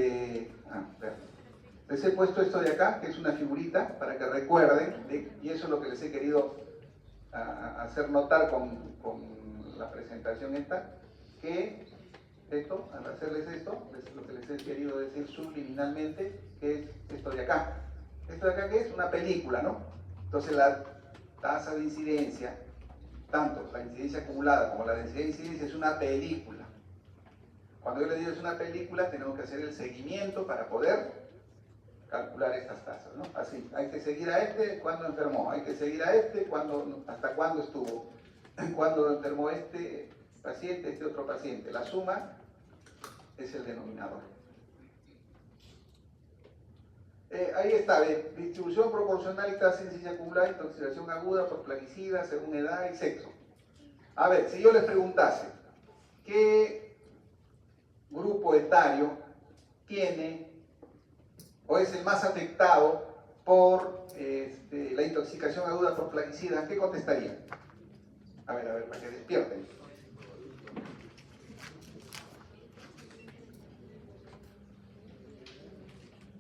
he puesto esto de acá, que es una figurita, para que recuerden, y eso es lo que les he querido hacer notar con la presentación esta, que esto, al hacerles esto, lo que les he querido decir subliminalmente, que es esto de acá. Esto de acá, ¿qué es? Una película, ¿no? Entonces la tasa de incidencia, tanto la incidencia acumulada como la densidad de incidencia, es una película. Cuando yo les digo es una película, tenemos que hacer el seguimiento para poder calcular estas tasas, ¿no? Así, hay que seguir a este cuando enfermó, hay que seguir a este hasta cuándo estuvo, cuando enfermó este paciente, este otro paciente. La suma es el denominador. Ahí está, distribución proporcional y tasa de incidencia acumulada, intoxicación aguda por plaguicida según edad y sexo. A ver, si yo les preguntase, ¿qué grupo etario tiene o es el más afectado por la intoxicación aguda por plaguicida? ¿Qué contestarían? A ver, para que despierten.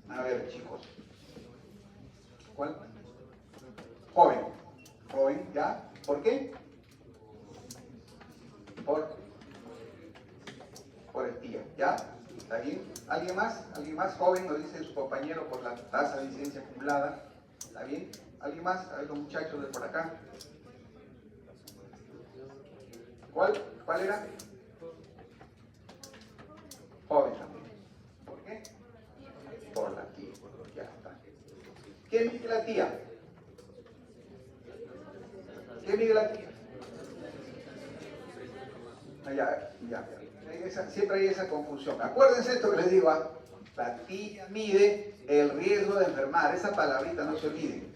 A ver, chicos. ¿Cuál? Joven. Joven, ¿ya? ¿Por qué? Por espía, ¿ya? ¿Está bien? ¿Alguien más? ¿Alguien más? Joven, nos dice su compañero por la tasa de incidencia acumulada. ¿Está bien? ¿Alguien más? A ver, los muchachos de por acá. ¿Cuál? ¿Cuál era? Joven también. ¿Por qué? Por la tía. Ya está. ¿Qué mide la tía? ¿Qué mide la tía? Ya. Siempre hay esa confusión. Acuérdense esto que les digo, la tía mide el riesgo de enfermar. Esa palabrita no se olvide.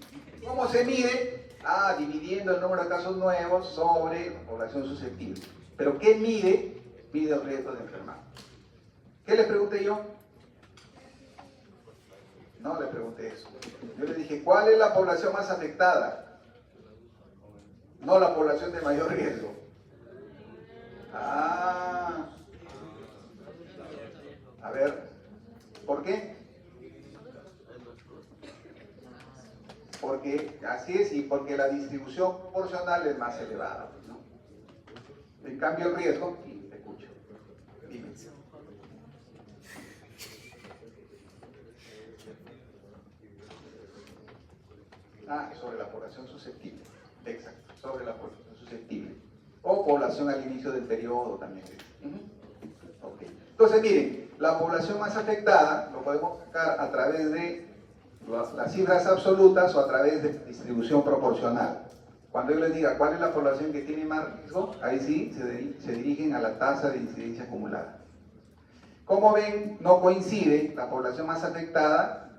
¿Cómo se mide? Dividiendo el número de casos nuevos sobre la población susceptible. ¿Pero qué mide? Mide el riesgo de enfermar. ¿Qué les pregunté yo? No le pregunté eso. Yo le dije, ¿cuál es la población más afectada? No la población de mayor riesgo. A ver, ¿por qué? Porque así es, y porque la distribución proporcional es más elevada, ¿no? En cambio el riesgo, y te escucho, dime. Sobre la población susceptible, exacto, sobre la población susceptible. O población al inicio del periodo también. Okay. Entonces, miren, la población más afectada lo podemos sacar a través de las cifras absolutas o a través de distribución proporcional. Cuando yo les diga cuál es la población que tiene más riesgo, ahí sí se dirigen a la tasa de incidencia acumulada. Como ven, no coincide la población más afectada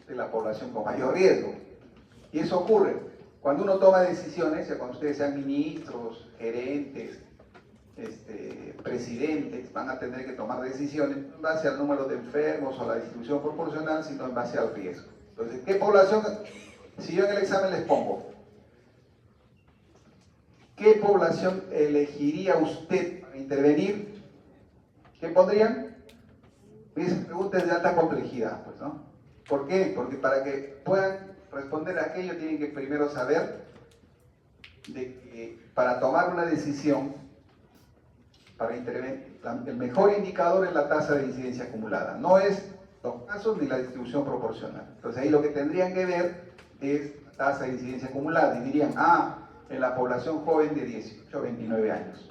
de la población con mayor riesgo. Y eso ocurre cuando uno toma decisiones, cuando ustedes sean ministros, gerentes, presidentes, van a tener que tomar decisiones no en base al número de enfermos o la distribución proporcional, sino en base al riesgo. Entonces, ¿qué población? Si yo en el examen les pongo ¿qué población elegiría usted para intervenir? ¿Qué pondrían? Esa pregunta es de alta complejidad, pues, ¿no? ¿Por qué? Porque para que puedan responder a aquello tienen que primero saber de que para tomar una decisión, para intervenir, el mejor indicador es la tasa de incidencia acumulada, no es los casos ni la distribución proporcional. Entonces ahí lo que tendrían que ver es la tasa de incidencia acumulada y dirían, en la población joven de 18 a 29 años.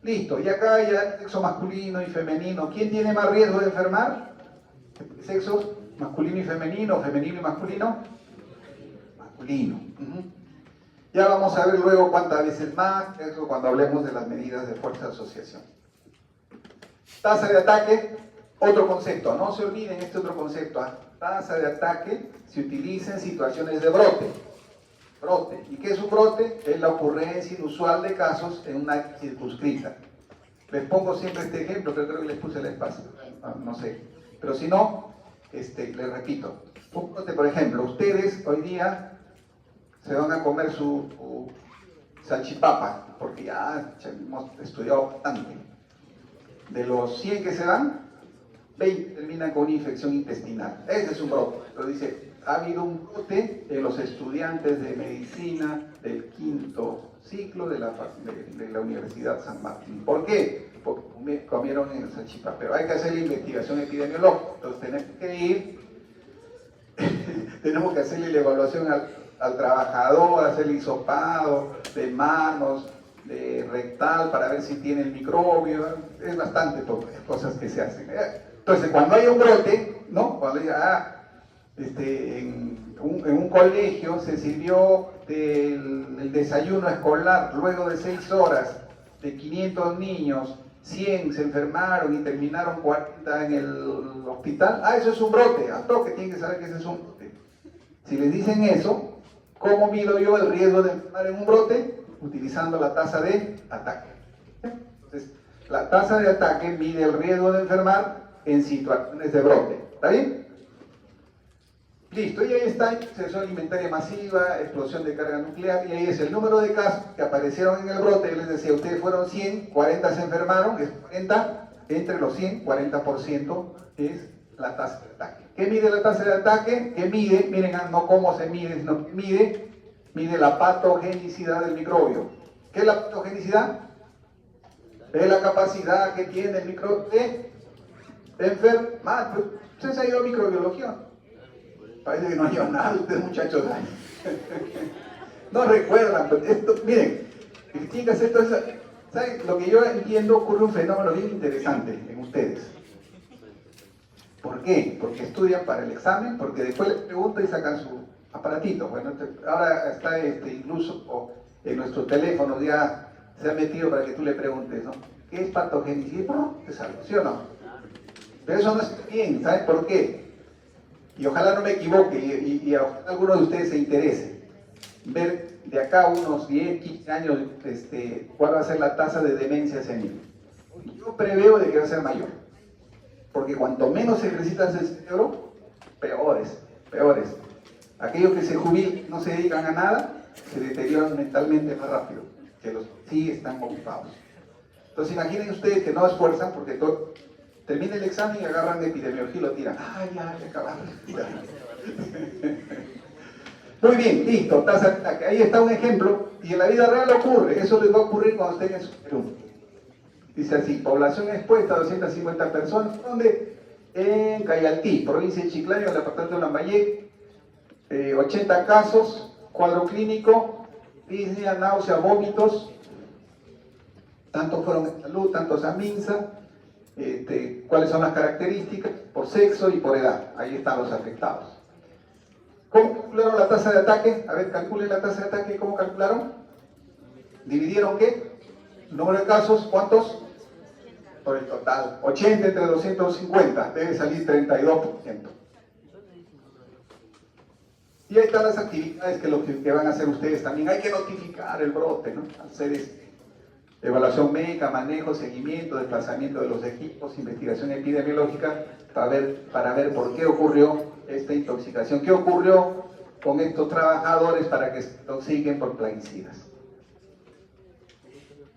Listo, y acá ya sexo masculino y femenino. ¿Quién tiene más riesgo de enfermar? ¿Sexos masculino y femenino, femenino y masculino? Masculino. Ya vamos a ver luego cuántas veces más, eso cuando hablemos de las medidas de fuerza de asociación. Tasa de ataque, otro concepto, no se olviden este otro concepto. Tasa de ataque se utiliza en situaciones de brote. Brote. ¿Y qué es un brote? Es la ocurrencia inusual de casos en una área circunscrita. Les pongo siempre este ejemplo, pero creo que les puse el espacio. No sé. Pero si no, les repito. Un brote, por ejemplo, ustedes hoy día se van a comer su salchipapa, porque ya hemos estudiado bastante. De los 100 que se van, 20 terminan con una infección intestinal. Ese es un brote. Pero dice, ha habido un brote en los estudiantes de medicina del 5º ciclo de la Universidad San Martín. ¿Por qué? Porque comieron en el salchipapa. Pero hay que hacer la investigación epidemiológica. Entonces tenemos que ir, tenemos que hacerle la evaluación al trabajador, hacerle hisopado de manos, de rectal, para ver si tiene el microbio. Es bastante cosas que se hacen. Entonces, cuando hay un brote, ¿no? Cuando en un colegio se sirvió el desayuno escolar luego de 6 horas de 500 niños, 100 se enfermaron y terminaron 40 en el hospital, eso es un brote, a toque tienen que saber que ese es un brote. Si les dicen eso, ¿cómo mido yo el riesgo de enfermar en un brote? Utilizando la tasa de ataque. Entonces, la tasa de ataque mide el riesgo de enfermar en situaciones de brote. ¿Está bien? Listo, y ahí está, infección alimentaria masiva, explosión de carga nuclear, y ahí es el número de casos que aparecieron en el brote. Yo les decía, ustedes fueron 100, 40 se enfermaron, es 40, entre los 100, 40% es la tasa de ataque. ¿Qué mide la tasa de ataque? ¿Qué mide? Miren, no cómo se mide, sino que mide la patogenicidad del microbio. ¿Qué es la patogenicidad? Es la capacidad que tiene el microbio de enfermar. Pues, ustedes han ido a microbiología. Parece que no llevan nada ustedes, muchachos. No recuerdan, pero esto, miren, tienen que hacer todo eso. ¿Saben? Lo que yo entiendo, ocurre un fenómeno bien interesante en ustedes. ¿Por qué? Porque estudian para el examen, porque después les preguntan y sacan su aparatito. Bueno, ahora está incluso en nuestro teléfono ya se ha metido para que tú le preguntes, ¿no? ¿Qué es patogenicidad? Te salgo, ¿sí o no? Pero eso no está bien, ¿saben por qué? Y ojalá no me equivoque, y ojalá alguno de ustedes se interese ver de acá a unos 10, 15 años cuál va a ser la tasa de demencia senil. Yo preveo de que va a ser mayor, porque cuanto menos ejercitas el cerebro, peores. Aquellos que se jubilan, no se dedican a nada, se deterioran mentalmente más rápido que los que sí están ocupados. Entonces imaginen ustedes que no esfuerzan, porque termina el examen y agarran de epidemiología y lo tiran. Ya acabaron. Muy bien, listo, tasa de ataque. Ahí está un ejemplo, y en la vida real ocurre. Eso les va a ocurrir cuando estén en su Perú. Dice así, población expuesta a 250 personas. ¿Dónde? En Cayaltí, provincia de Chiclayo, en el departamento de Lambayeque. 80 casos, cuadro clínico, disnea, náusea, vómitos. Tantos fueron en salud, tantos a MINSA. ¿Cuáles son las características? Por sexo y por edad. Ahí están los afectados. ¿Cómo calcularon la tasa de ataque? A ver, calculen la tasa de ataque. ¿Cómo calcularon? ¿Dividieron qué? El número de casos, ¿cuántos? Por el total. 80 entre 250. Debe salir 32%. Y ahí están las actividades que van a hacer ustedes también. Hay que notificar el brote, ¿no? Hacer evaluación médica, manejo, seguimiento, desplazamiento de los equipos, investigación epidemiológica para ver por qué ocurrió esta intoxicación, qué ocurrió con estos trabajadores para que se intoxiquen por plaguicidas.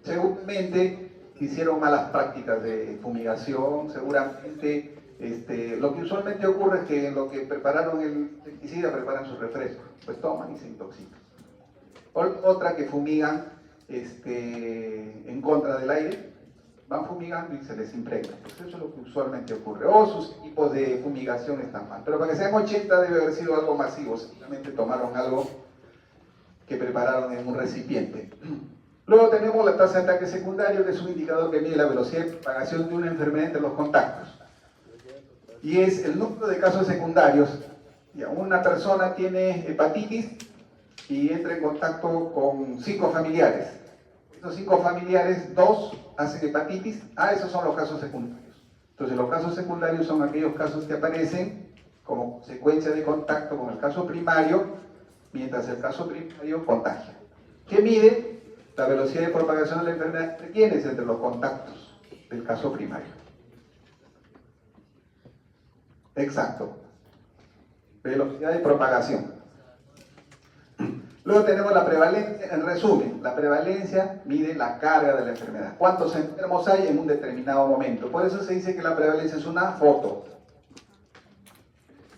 Seguramente hicieron malas prácticas de fumigación, seguramente lo que usualmente ocurre es que en lo que prepararon el insecticida preparan su refresco, pues toman y se intoxican. Otra que fumigan en contra del aire, van fumigando y se les impregna. Pues eso es lo que usualmente ocurre. O sus equipos de fumigación están mal. Pero para que sean 80 debe haber sido algo masivo. Simplemente tomaron algo que prepararon en un recipiente. Luego tenemos la tasa de ataque secundario, que es un indicador que mide la velocidad de propagación de una enfermedad entre los contactos. Y es el número de casos secundarios. Una persona tiene hepatitis y entra en contacto con 5 familiares. Estos 5 familiares, 2 hacen hepatitis. Esos son los casos secundarios. Entonces los casos secundarios son aquellos casos que aparecen como consecuencia de contacto con el caso primario, mientras el caso primario contagia. ¿Qué mide? La velocidad de propagación de la enfermedad entre quiénes, entre los contactos del caso primario. Exacto. Velocidad de propagación. Luego tenemos la prevalencia. En resumen, la prevalencia mide la carga de la enfermedad. ¿Cuántos enfermos hay en un determinado momento? Por eso se dice que la prevalencia es una foto.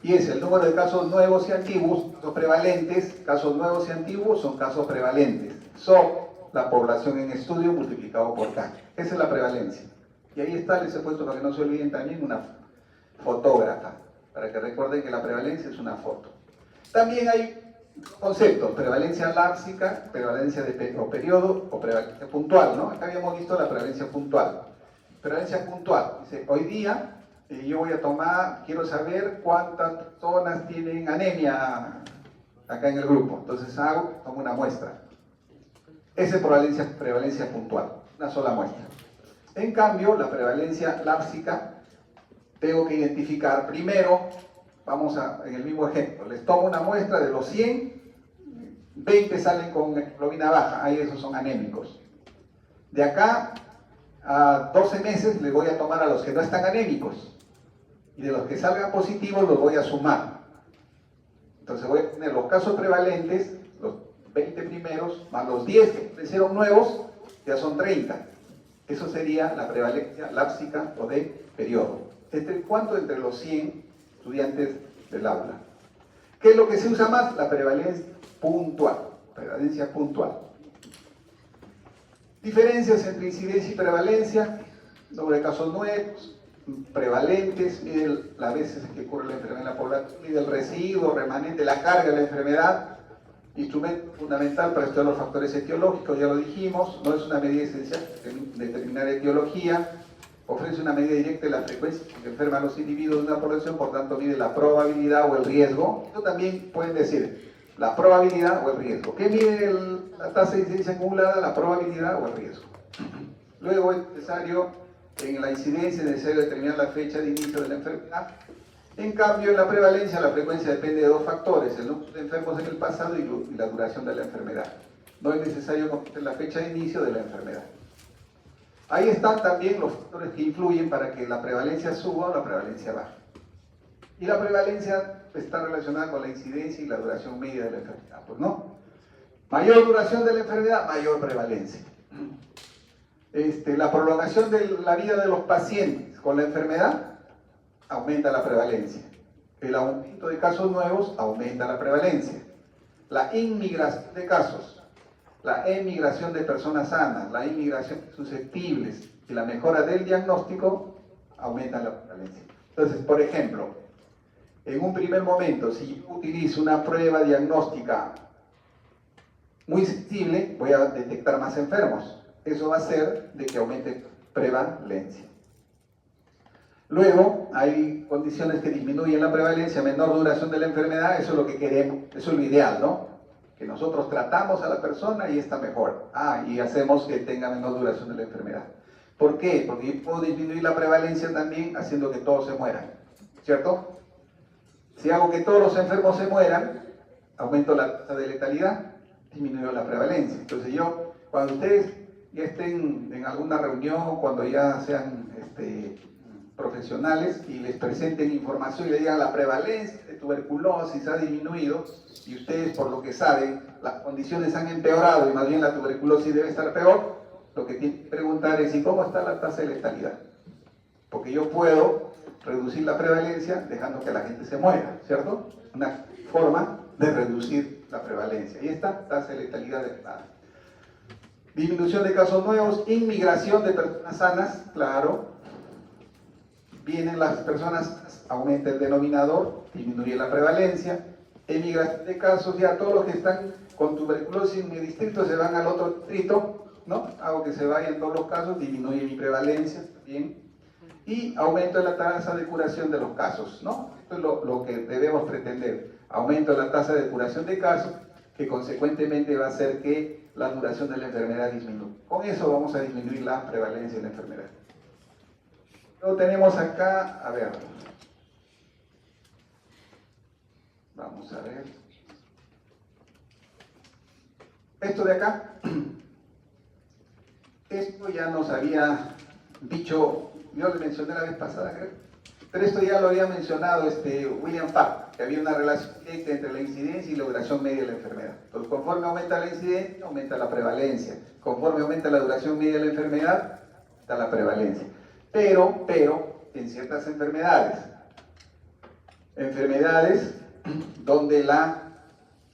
Y es el número de casos nuevos y antiguos, casos prevalentes. Casos nuevos y antiguos son casos prevalentes. Son la población en estudio multiplicado por K. Esa es la prevalencia. Y ahí está, les he puesto para que no se olviden también una fotógrafa, para que recuerden que la prevalencia es una foto. También hay conceptos: prevalencia lápsica, prevalencia de periodo o prevalencia puntual, ¿no? Acá habíamos visto la prevalencia puntual. Prevalencia puntual, dice, hoy día yo voy a tomar, quiero saber cuántas personas tienen anemia acá en el grupo. Entonces tomo una muestra. Esa es prevalencia puntual, una sola muestra. En cambio, la prevalencia lápsica, tengo que identificar primero, en el mismo ejemplo, les tomo una muestra de los 100, 20 salen con hemoglobina baja, ahí esos son anémicos. De acá a 12 meses les voy a tomar a los que no están anémicos, y de los que salgan positivos los voy a sumar. Entonces voy a tener los casos prevalentes, los 20 primeros, más los 10 que aparecieron nuevos, ya son 30. Eso sería la prevalencia lápsica o de periodo. ¿Cuánto? Entre los 100 estudiantes del aula. ¿Qué es lo que se usa más? La prevalencia puntual. Prevalencia puntual. Diferencias entre incidencia y prevalencia. Número de casos nuevos, prevalentes, mide las veces que ocurre la enfermedad en la población, mide el residuo, remanente, la carga de la enfermedad. Instrumento fundamental para estudiar los factores etiológicos, ya lo dijimos, no es una medida esencial de determinar etiología, ofrece una medida directa de la frecuencia que enferman los individuos de una población, por tanto mide la probabilidad o el riesgo. Esto también pueden decir, la probabilidad o el riesgo. ¿Qué mide la tasa de incidencia acumulada? La probabilidad o el riesgo. Luego es necesario, en la incidencia es necesario determinar la fecha de inicio de la enfermedad. En cambio, en la prevalencia, la frecuencia depende de 2 factores, el número de enfermos en el pasado y la duración de la enfermedad. No es necesario conocer la fecha de inicio de la enfermedad. Ahí están también los factores que influyen para que la prevalencia suba o la prevalencia baje. Y la prevalencia está relacionada con la incidencia y la duración media de la enfermedad, pues no. Mayor duración de la enfermedad, mayor prevalencia. La prolongación de la vida de los pacientes con la enfermedad aumenta la prevalencia. El aumento de casos nuevos aumenta la prevalencia. La inmigración de casos, la emigración de personas sanas, la inmigración de susceptibles y la mejora del diagnóstico aumentan la prevalencia. Entonces, por ejemplo, en un primer momento, si yo utilizo una prueba diagnóstica muy sensible, voy a detectar más enfermos. Eso va a hacer de que aumente prevalencia. Luego, hay condiciones que disminuyen la prevalencia, menor duración de la enfermedad, eso es lo que queremos, eso es lo ideal, ¿no? Que nosotros tratamos a la persona y está mejor. Y hacemos que tenga menor duración de la enfermedad. ¿Por qué? Porque yo puedo disminuir la prevalencia también haciendo que todos se mueran, ¿cierto? Si hago que todos los enfermos se mueran, aumento la tasa de letalidad, disminuyo la prevalencia. Entonces cuando ustedes ya estén en alguna reunión, cuando ya sean profesionales y les presenten información y le digan la prevalencia de tuberculosis ha disminuido y ustedes por lo que saben las condiciones han empeorado y más bien la tuberculosis debe estar peor, lo que tiene que preguntar es: ¿y cómo está la tasa de letalidad? Porque yo puedo reducir la prevalencia dejando que la gente se muera, ¿cierto? Una forma de reducir la prevalencia. Y esta tasa de letalidad elevada. Disminución de casos nuevos, inmigración de personas sanas, claro. Vienen las personas, aumenta el denominador, disminuye la prevalencia. Emigración de casos, ya todos los que están con tuberculosis en mi distrito se van al otro distrito, ¿no? Hago que se vayan todos los casos, disminuye mi prevalencia, bien. Y aumento de la tasa de curación de los casos, ¿no? Esto es lo que debemos pretender. Aumento de la tasa de curación de casos, que consecuentemente va a hacer que la duración de la enfermedad disminuya. Con eso vamos a disminuir la prevalencia de la enfermedad. Luego tenemos acá, a ver, vamos a ver, esto de acá, esto ya nos había dicho, yo le mencioné la vez pasada, creo, pero esto ya lo había mencionado William Park, que había una relación directa entre la incidencia y la duración media de la enfermedad. Entonces, conforme aumenta la incidencia, aumenta la prevalencia. Conforme aumenta la duración media de la enfermedad, aumenta la prevalencia. Pero, en ciertas enfermedades donde la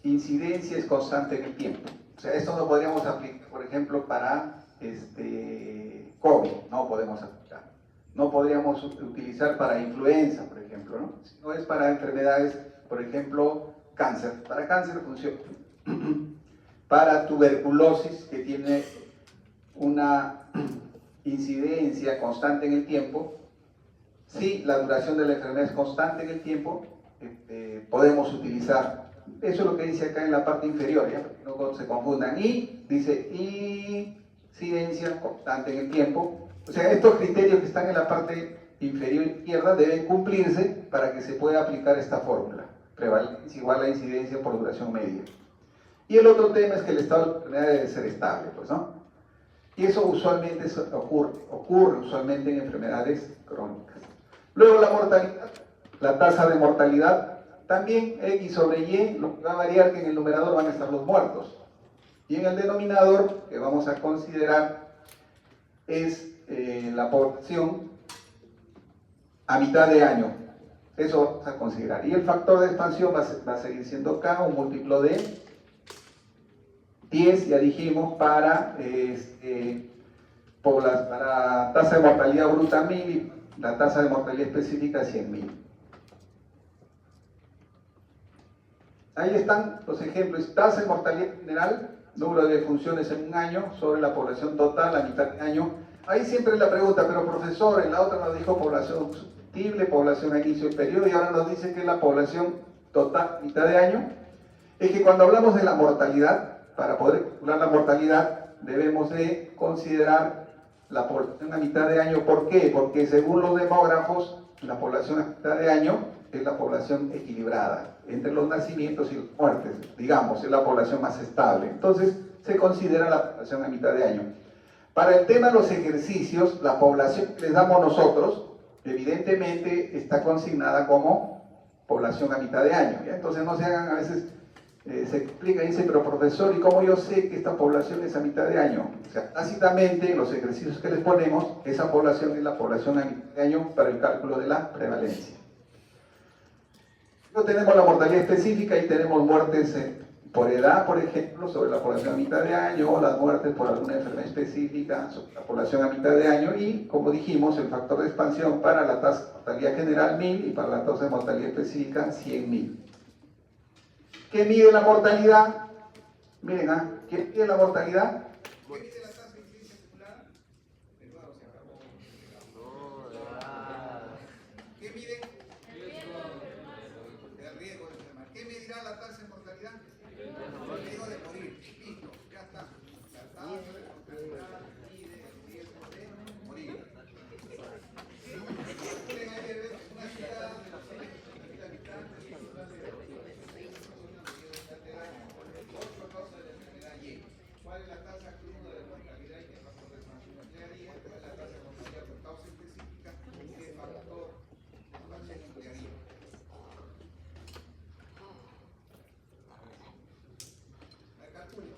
incidencia es constante en el tiempo. O sea, esto no podríamos aplicar, por ejemplo, para COVID, no podemos aplicar. No podríamos utilizar para influenza, por ejemplo, ¿no? Si no es para enfermedades, por ejemplo, cáncer. Para cáncer funciona. Para tuberculosis, que tiene una incidencia constante en el tiempo, si la duración de la enfermedad es constante en el tiempo, podemos utilizar. Eso es lo que dice acá en la parte inferior, ¿ya? No se confundan. Y dice incidencia constante en el tiempo. O sea, estos criterios que están en la parte inferior izquierda deben cumplirse para que se pueda aplicar esta fórmula. Prevalencia igual a incidencia por duración media. Y el otro tema es que el estado de la enfermedad debe ser estable, pues, ¿no? Y eso usualmente ocurre usualmente en enfermedades crónicas. Luego la mortalidad, la tasa de mortalidad, también X sobre Y, lo que va a variar que en el numerador van a estar los muertos. Y en el denominador, que vamos a considerar, es la población a mitad de año. Eso vamos a considerar. Y el factor de expansión va a seguir siendo K, un múltiplo de 10, ya dijimos, para tasa de mortalidad bruta 1000 y la tasa de mortalidad específica 100.000. Ahí están los ejemplos. Tasa de mortalidad general, número de defunciones en un año sobre la población total a mitad de año. Ahí siempre la pregunta, pero profesor, en la otra nos dijo población susceptible, población a inicio del periodo, y ahora nos dice que es la población total a mitad de año. Es que cuando hablamos de la mortalidad, para poder calcular la mortalidad, debemos de considerar la población a mitad de año. ¿Por qué? Porque según los demógrafos, la población a mitad de año es la población equilibrada entre los nacimientos y las muertes, digamos, es la población más estable. Entonces, se considera la población a mitad de año. Para el tema de los ejercicios, la población que les damos nosotros, evidentemente está consignada como población a mitad de año, ¿ya? Entonces no se hagan a veces... se explica y dice, pero profesor, ¿y cómo yo sé que esta población es a mitad de año? O sea, tácitamente, en los ejercicios que les ponemos, esa población es la población a mitad de año para el cálculo de la prevalencia. Luego tenemos la mortalidad específica y tenemos muertes por edad, por ejemplo, sobre la población a mitad de año, o las muertes por alguna enfermedad específica sobre la población a mitad de año, y, como dijimos, el factor de expansión para la tasa de mortalidad general 1000 y para la tasa de mortalidad específica 100.000. ¿Qué mide la mortalidad? Miren, ¿qué mide la mortalidad? ¿Qué mide la tasa de incidencia acumulada? ¿Qué mide? El riesgo de enfermar. ¿Qué medirá la tasa de mortalidad? El riesgo de morir. Listo, ya está. La tasa de mortalidad mide el riesgo de morir. Miren, ahí ven una ciudad de los 100.000 habitantes, ¿cuál es la tasa cruda de mortalidad y qué factor de expansión emplearía? ¿Cuál es la tasa de mortalidad por causa específica y qué factor de expansión emplearía? La calcula.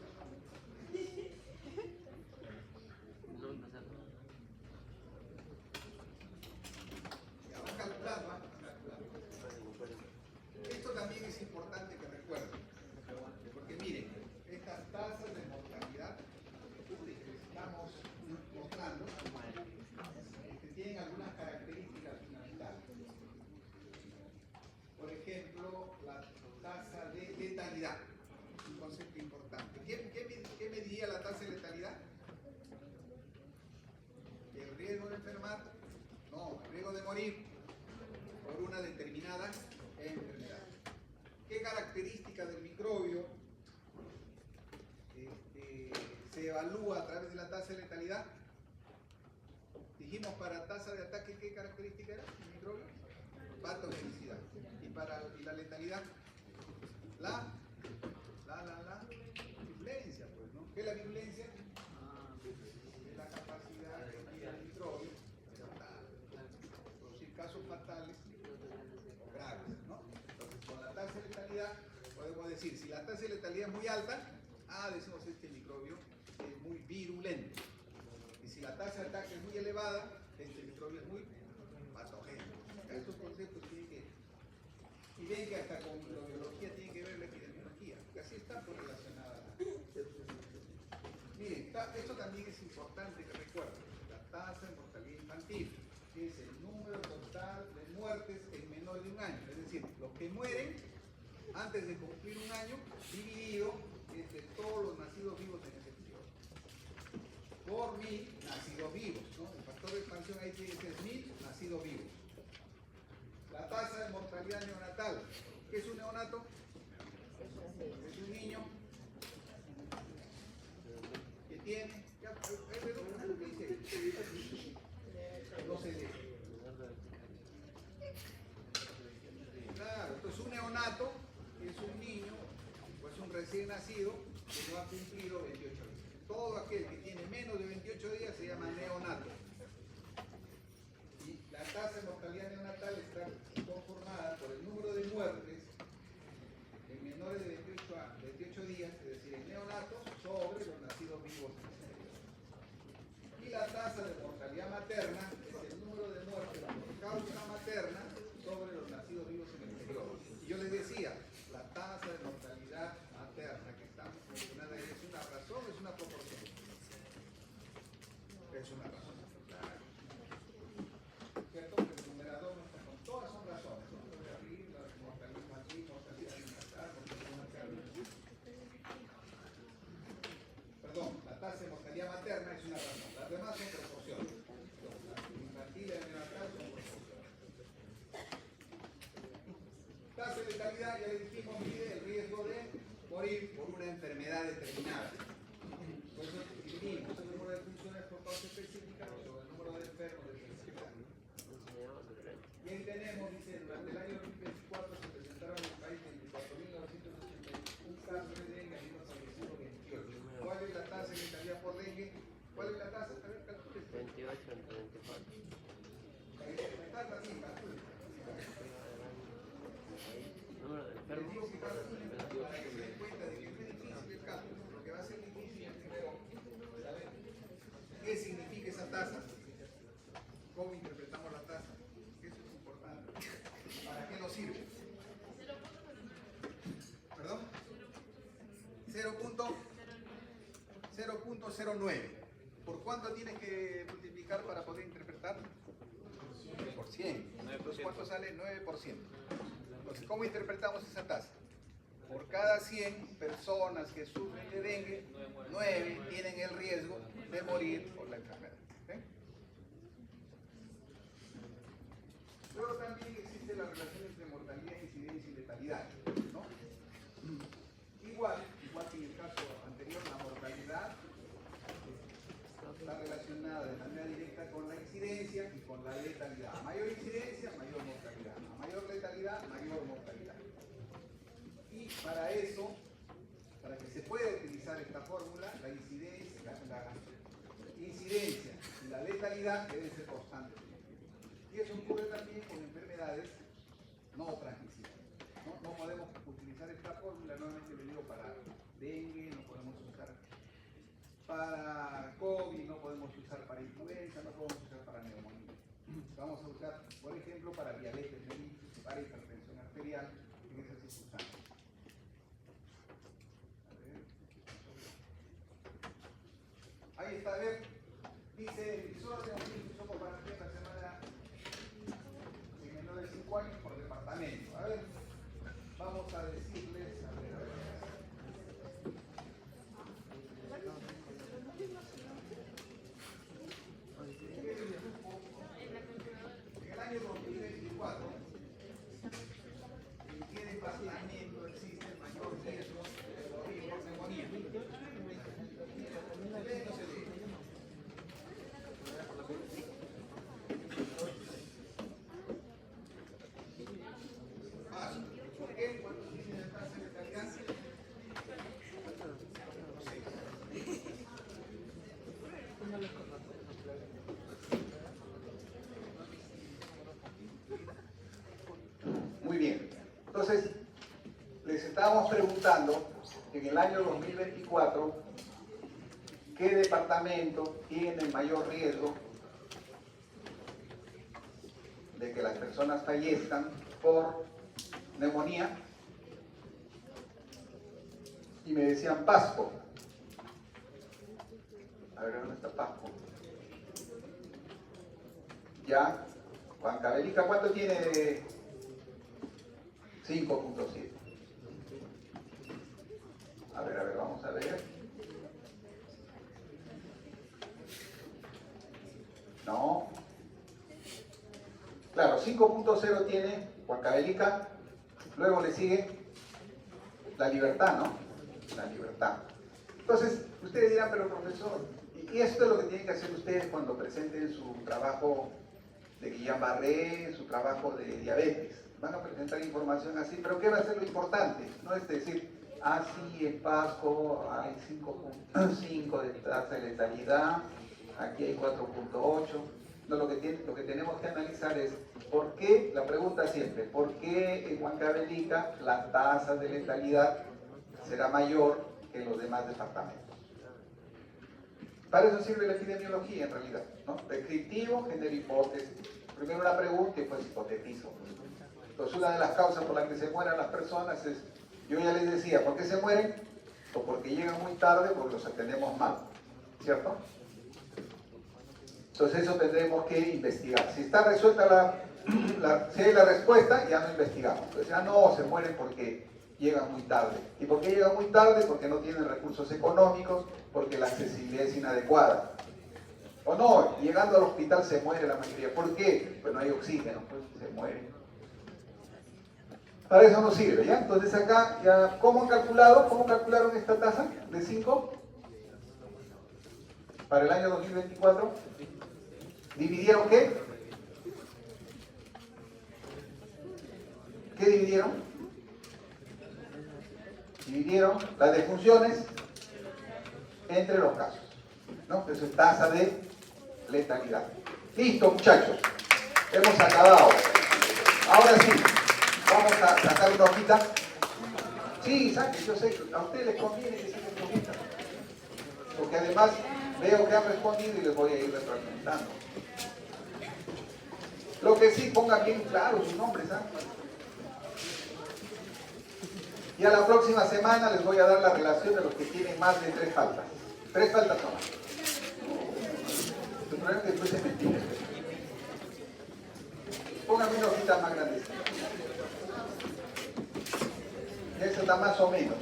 evalúa a través de la tasa de letalidad. Dijimos para tasa de ataque, ¿qué característica era? ¿El microbio? Patogenicidad. Y para la letalidad, la virulencia, pues, ¿no? ¿Qué es la virulencia? Es la capacidad que tiene el microbio de producir casos fatales o graves, ¿no? Entonces, con la tasa de letalidad podemos decir, si la tasa de letalidad es muy alta, decimos que este microbio es muy virulento. Y si la tasa de ataque es muy elevada, este microbio es muy patógeno. Estos conceptos tienen que... Y ven que hasta con microbiología tiene que ver la epidemiología, que así está pues relacionada. Miren, esto también es importante que recuerden. La tasa de mortalidad infantil, que es el número total de muertes en menor de un año. Es decir, los que mueren antes de cumplir un año, dividido entre todos los nacidos vivos en ese periodo. Por 1000 nacidos vivos, ¿no? El factor de expansión ahí tiene que ser 1000 nacidos vivos. La tasa de mortalidad neonatal. ¿Qué es un neonato? Es un niño que tiene... No se lee. Claro, entonces un neonato es un niño o es un recién nacido que no ha cumplido 28 días. Todo aquel que tiene menos de 28 días se llama neonato. Y la tasa de mortalidad neonatal está conformada por el número de muertes en menores de 28 días, es decir, en neonatos, sobre los nacidos vivos en ese periodo. Y la tasa de mortalidad materna es el número de muertes por causa materna sobre los nacidos vivos en el periodo. Y yo les decía, la tasa de mortalidad materna que estamos mencionando ahí, ¿es una razón o es una proporción? Es una razón, claro. ¿Cierto? El numerador no está con todas, son razones. La mortalidad infantil, mortalidad neonatal, perdón, la tasa de mortalidad materna es una razón. Las demás son proporciones. La infantil y la neonatal son proporciones. Tasa de letalidad, ya le dijimos, mide el riesgo de morir por una enfermedad determinada. Por eso dividimos el número de funciones por causa específica sobre el número de enfermos de especificidad. Y ahí tenemos, dice, durante el año 2024 se presentaron en el país 24.981 casos de dengue y unos fallecidos 28. ¿Cuál es la tasa de letalidad por dengue? ¿Cuál es la tasa? A ver, calcule. 28 entre 24. Número de enfermos. Para que se den cuenta de que es muy difícil el cálculo. Lo que va a ser difícil es primero saber qué significa esa tasa, cómo interpretamos la tasa. Eso es importante. ¿Para qué nos sirve? ¿Perdón? 0.09. ¿Por cuánto tienes que multiplicar para poder interpretar? Por 100. Entonces, ¿cuánto sale? 9%. Entonces, ¿cómo interpretamos esa tasa? Por cada 100 personas que sufren de dengue, 9 tienen el riesgo de morir por la enfermedad. ¿Okay? Luego también existe la relación entre mortalidad, incidencia y letalidad, ¿no? Igual que en el caso anterior, la mortalidad está relacionada de manera directa con la incidencia y con la letalidad. A mayor incidencia, mayor mortalidad. A mayor letalidad, mayor mortalidad. Y para eso, para que se pueda utilizar esta fórmula, la incidencia y la letalidad deben ser constantes. Y eso ocurre también con enfermedades no transmisibles. No podemos utilizar esta fórmula, nuevamente le digo, para dengue, no podemos usar para COVID, no podemos usar para influenza, no podemos usar para neumonía. Vamos a usar, por ejemplo, para diabetes mellitus, para hipertensión arterial, en esas circunstancias. Ahí está, a ver, dice el visor de autismo por partida la semana de menor de 5 años por departamento. A ver, vamos a decirles, a ver. En el año 2024, ¿en qué departamento existe el mayor riesgo de morir por neumonía? preguntando en el año 2024 qué departamento tiene mayor riesgo de que las personas fallezcan por neumonía, y me decían Pasco. A ver, ¿dónde está Pasco? Ya, Huancavelica, ¿cuánto tiene de 5.7? A ver, vamos a ver. No. Claro, 5.0 tiene Huancavelica, luego le sigue La Libertad, ¿no? La Libertad. Entonces, ustedes dirán, pero profesor, y esto es lo que tienen que hacer ustedes cuando presenten su trabajo de Guillain-Barré, su trabajo de diabetes. Van a presentar información así, pero ¿qué va a ser lo importante? No es decir, sí, en Pasco hay 5.5 de tasa de letalidad, aquí hay 4.8. No, lo que tenemos que analizar es por qué, la pregunta siempre, ¿por qué en Huancavelica la tasa de letalidad será mayor que en los demás departamentos? Para eso sirve la epidemiología en realidad, ¿no? Descriptivo, genera hipótesis. Primero una pregunta y después hipotetizo. Entonces una de las causas por las que se mueran las personas es, yo ya les decía, ¿por qué se mueren? O porque llegan muy tarde, porque los atendemos mal, ¿cierto? Entonces eso tendremos que investigar. Si está resuelta si hay la respuesta, ya no investigamos. Entonces ya no, se mueren porque llegan muy tarde. ¿Y por qué llegan muy tarde? Porque no tienen recursos económicos, porque la accesibilidad es inadecuada. O no, llegando al hospital se muere la mayoría. ¿Por qué? Pues no hay oxígeno, pues se mueren. Para eso nos sirve, ¿ya? Entonces acá, ya, ¿cómo han calculado? ¿Cómo calcularon esta tasa de 5? Para el año 2024. ¿Dividieron qué? ¿Qué dividieron? Dividieron las defunciones entre los casos, ¿no? Eso es tasa de letalidad. Listo, muchachos. Hemos acabado. Ahora sí, vamos a sacar una hojita. Sí, saquen, yo sé que a ustedes les conviene que saquen una hojita. Porque además veo que han respondido y les voy a ir representando. Lo que sí, pongan bien claro sus nombres, ¿ah? Y a la próxima semana les voy a dar la relación de los que tienen más de 3 faltas. 3 faltas nomás. El problema es que después se mentira. Pónganme una hojita más grande. Esa está más o menos.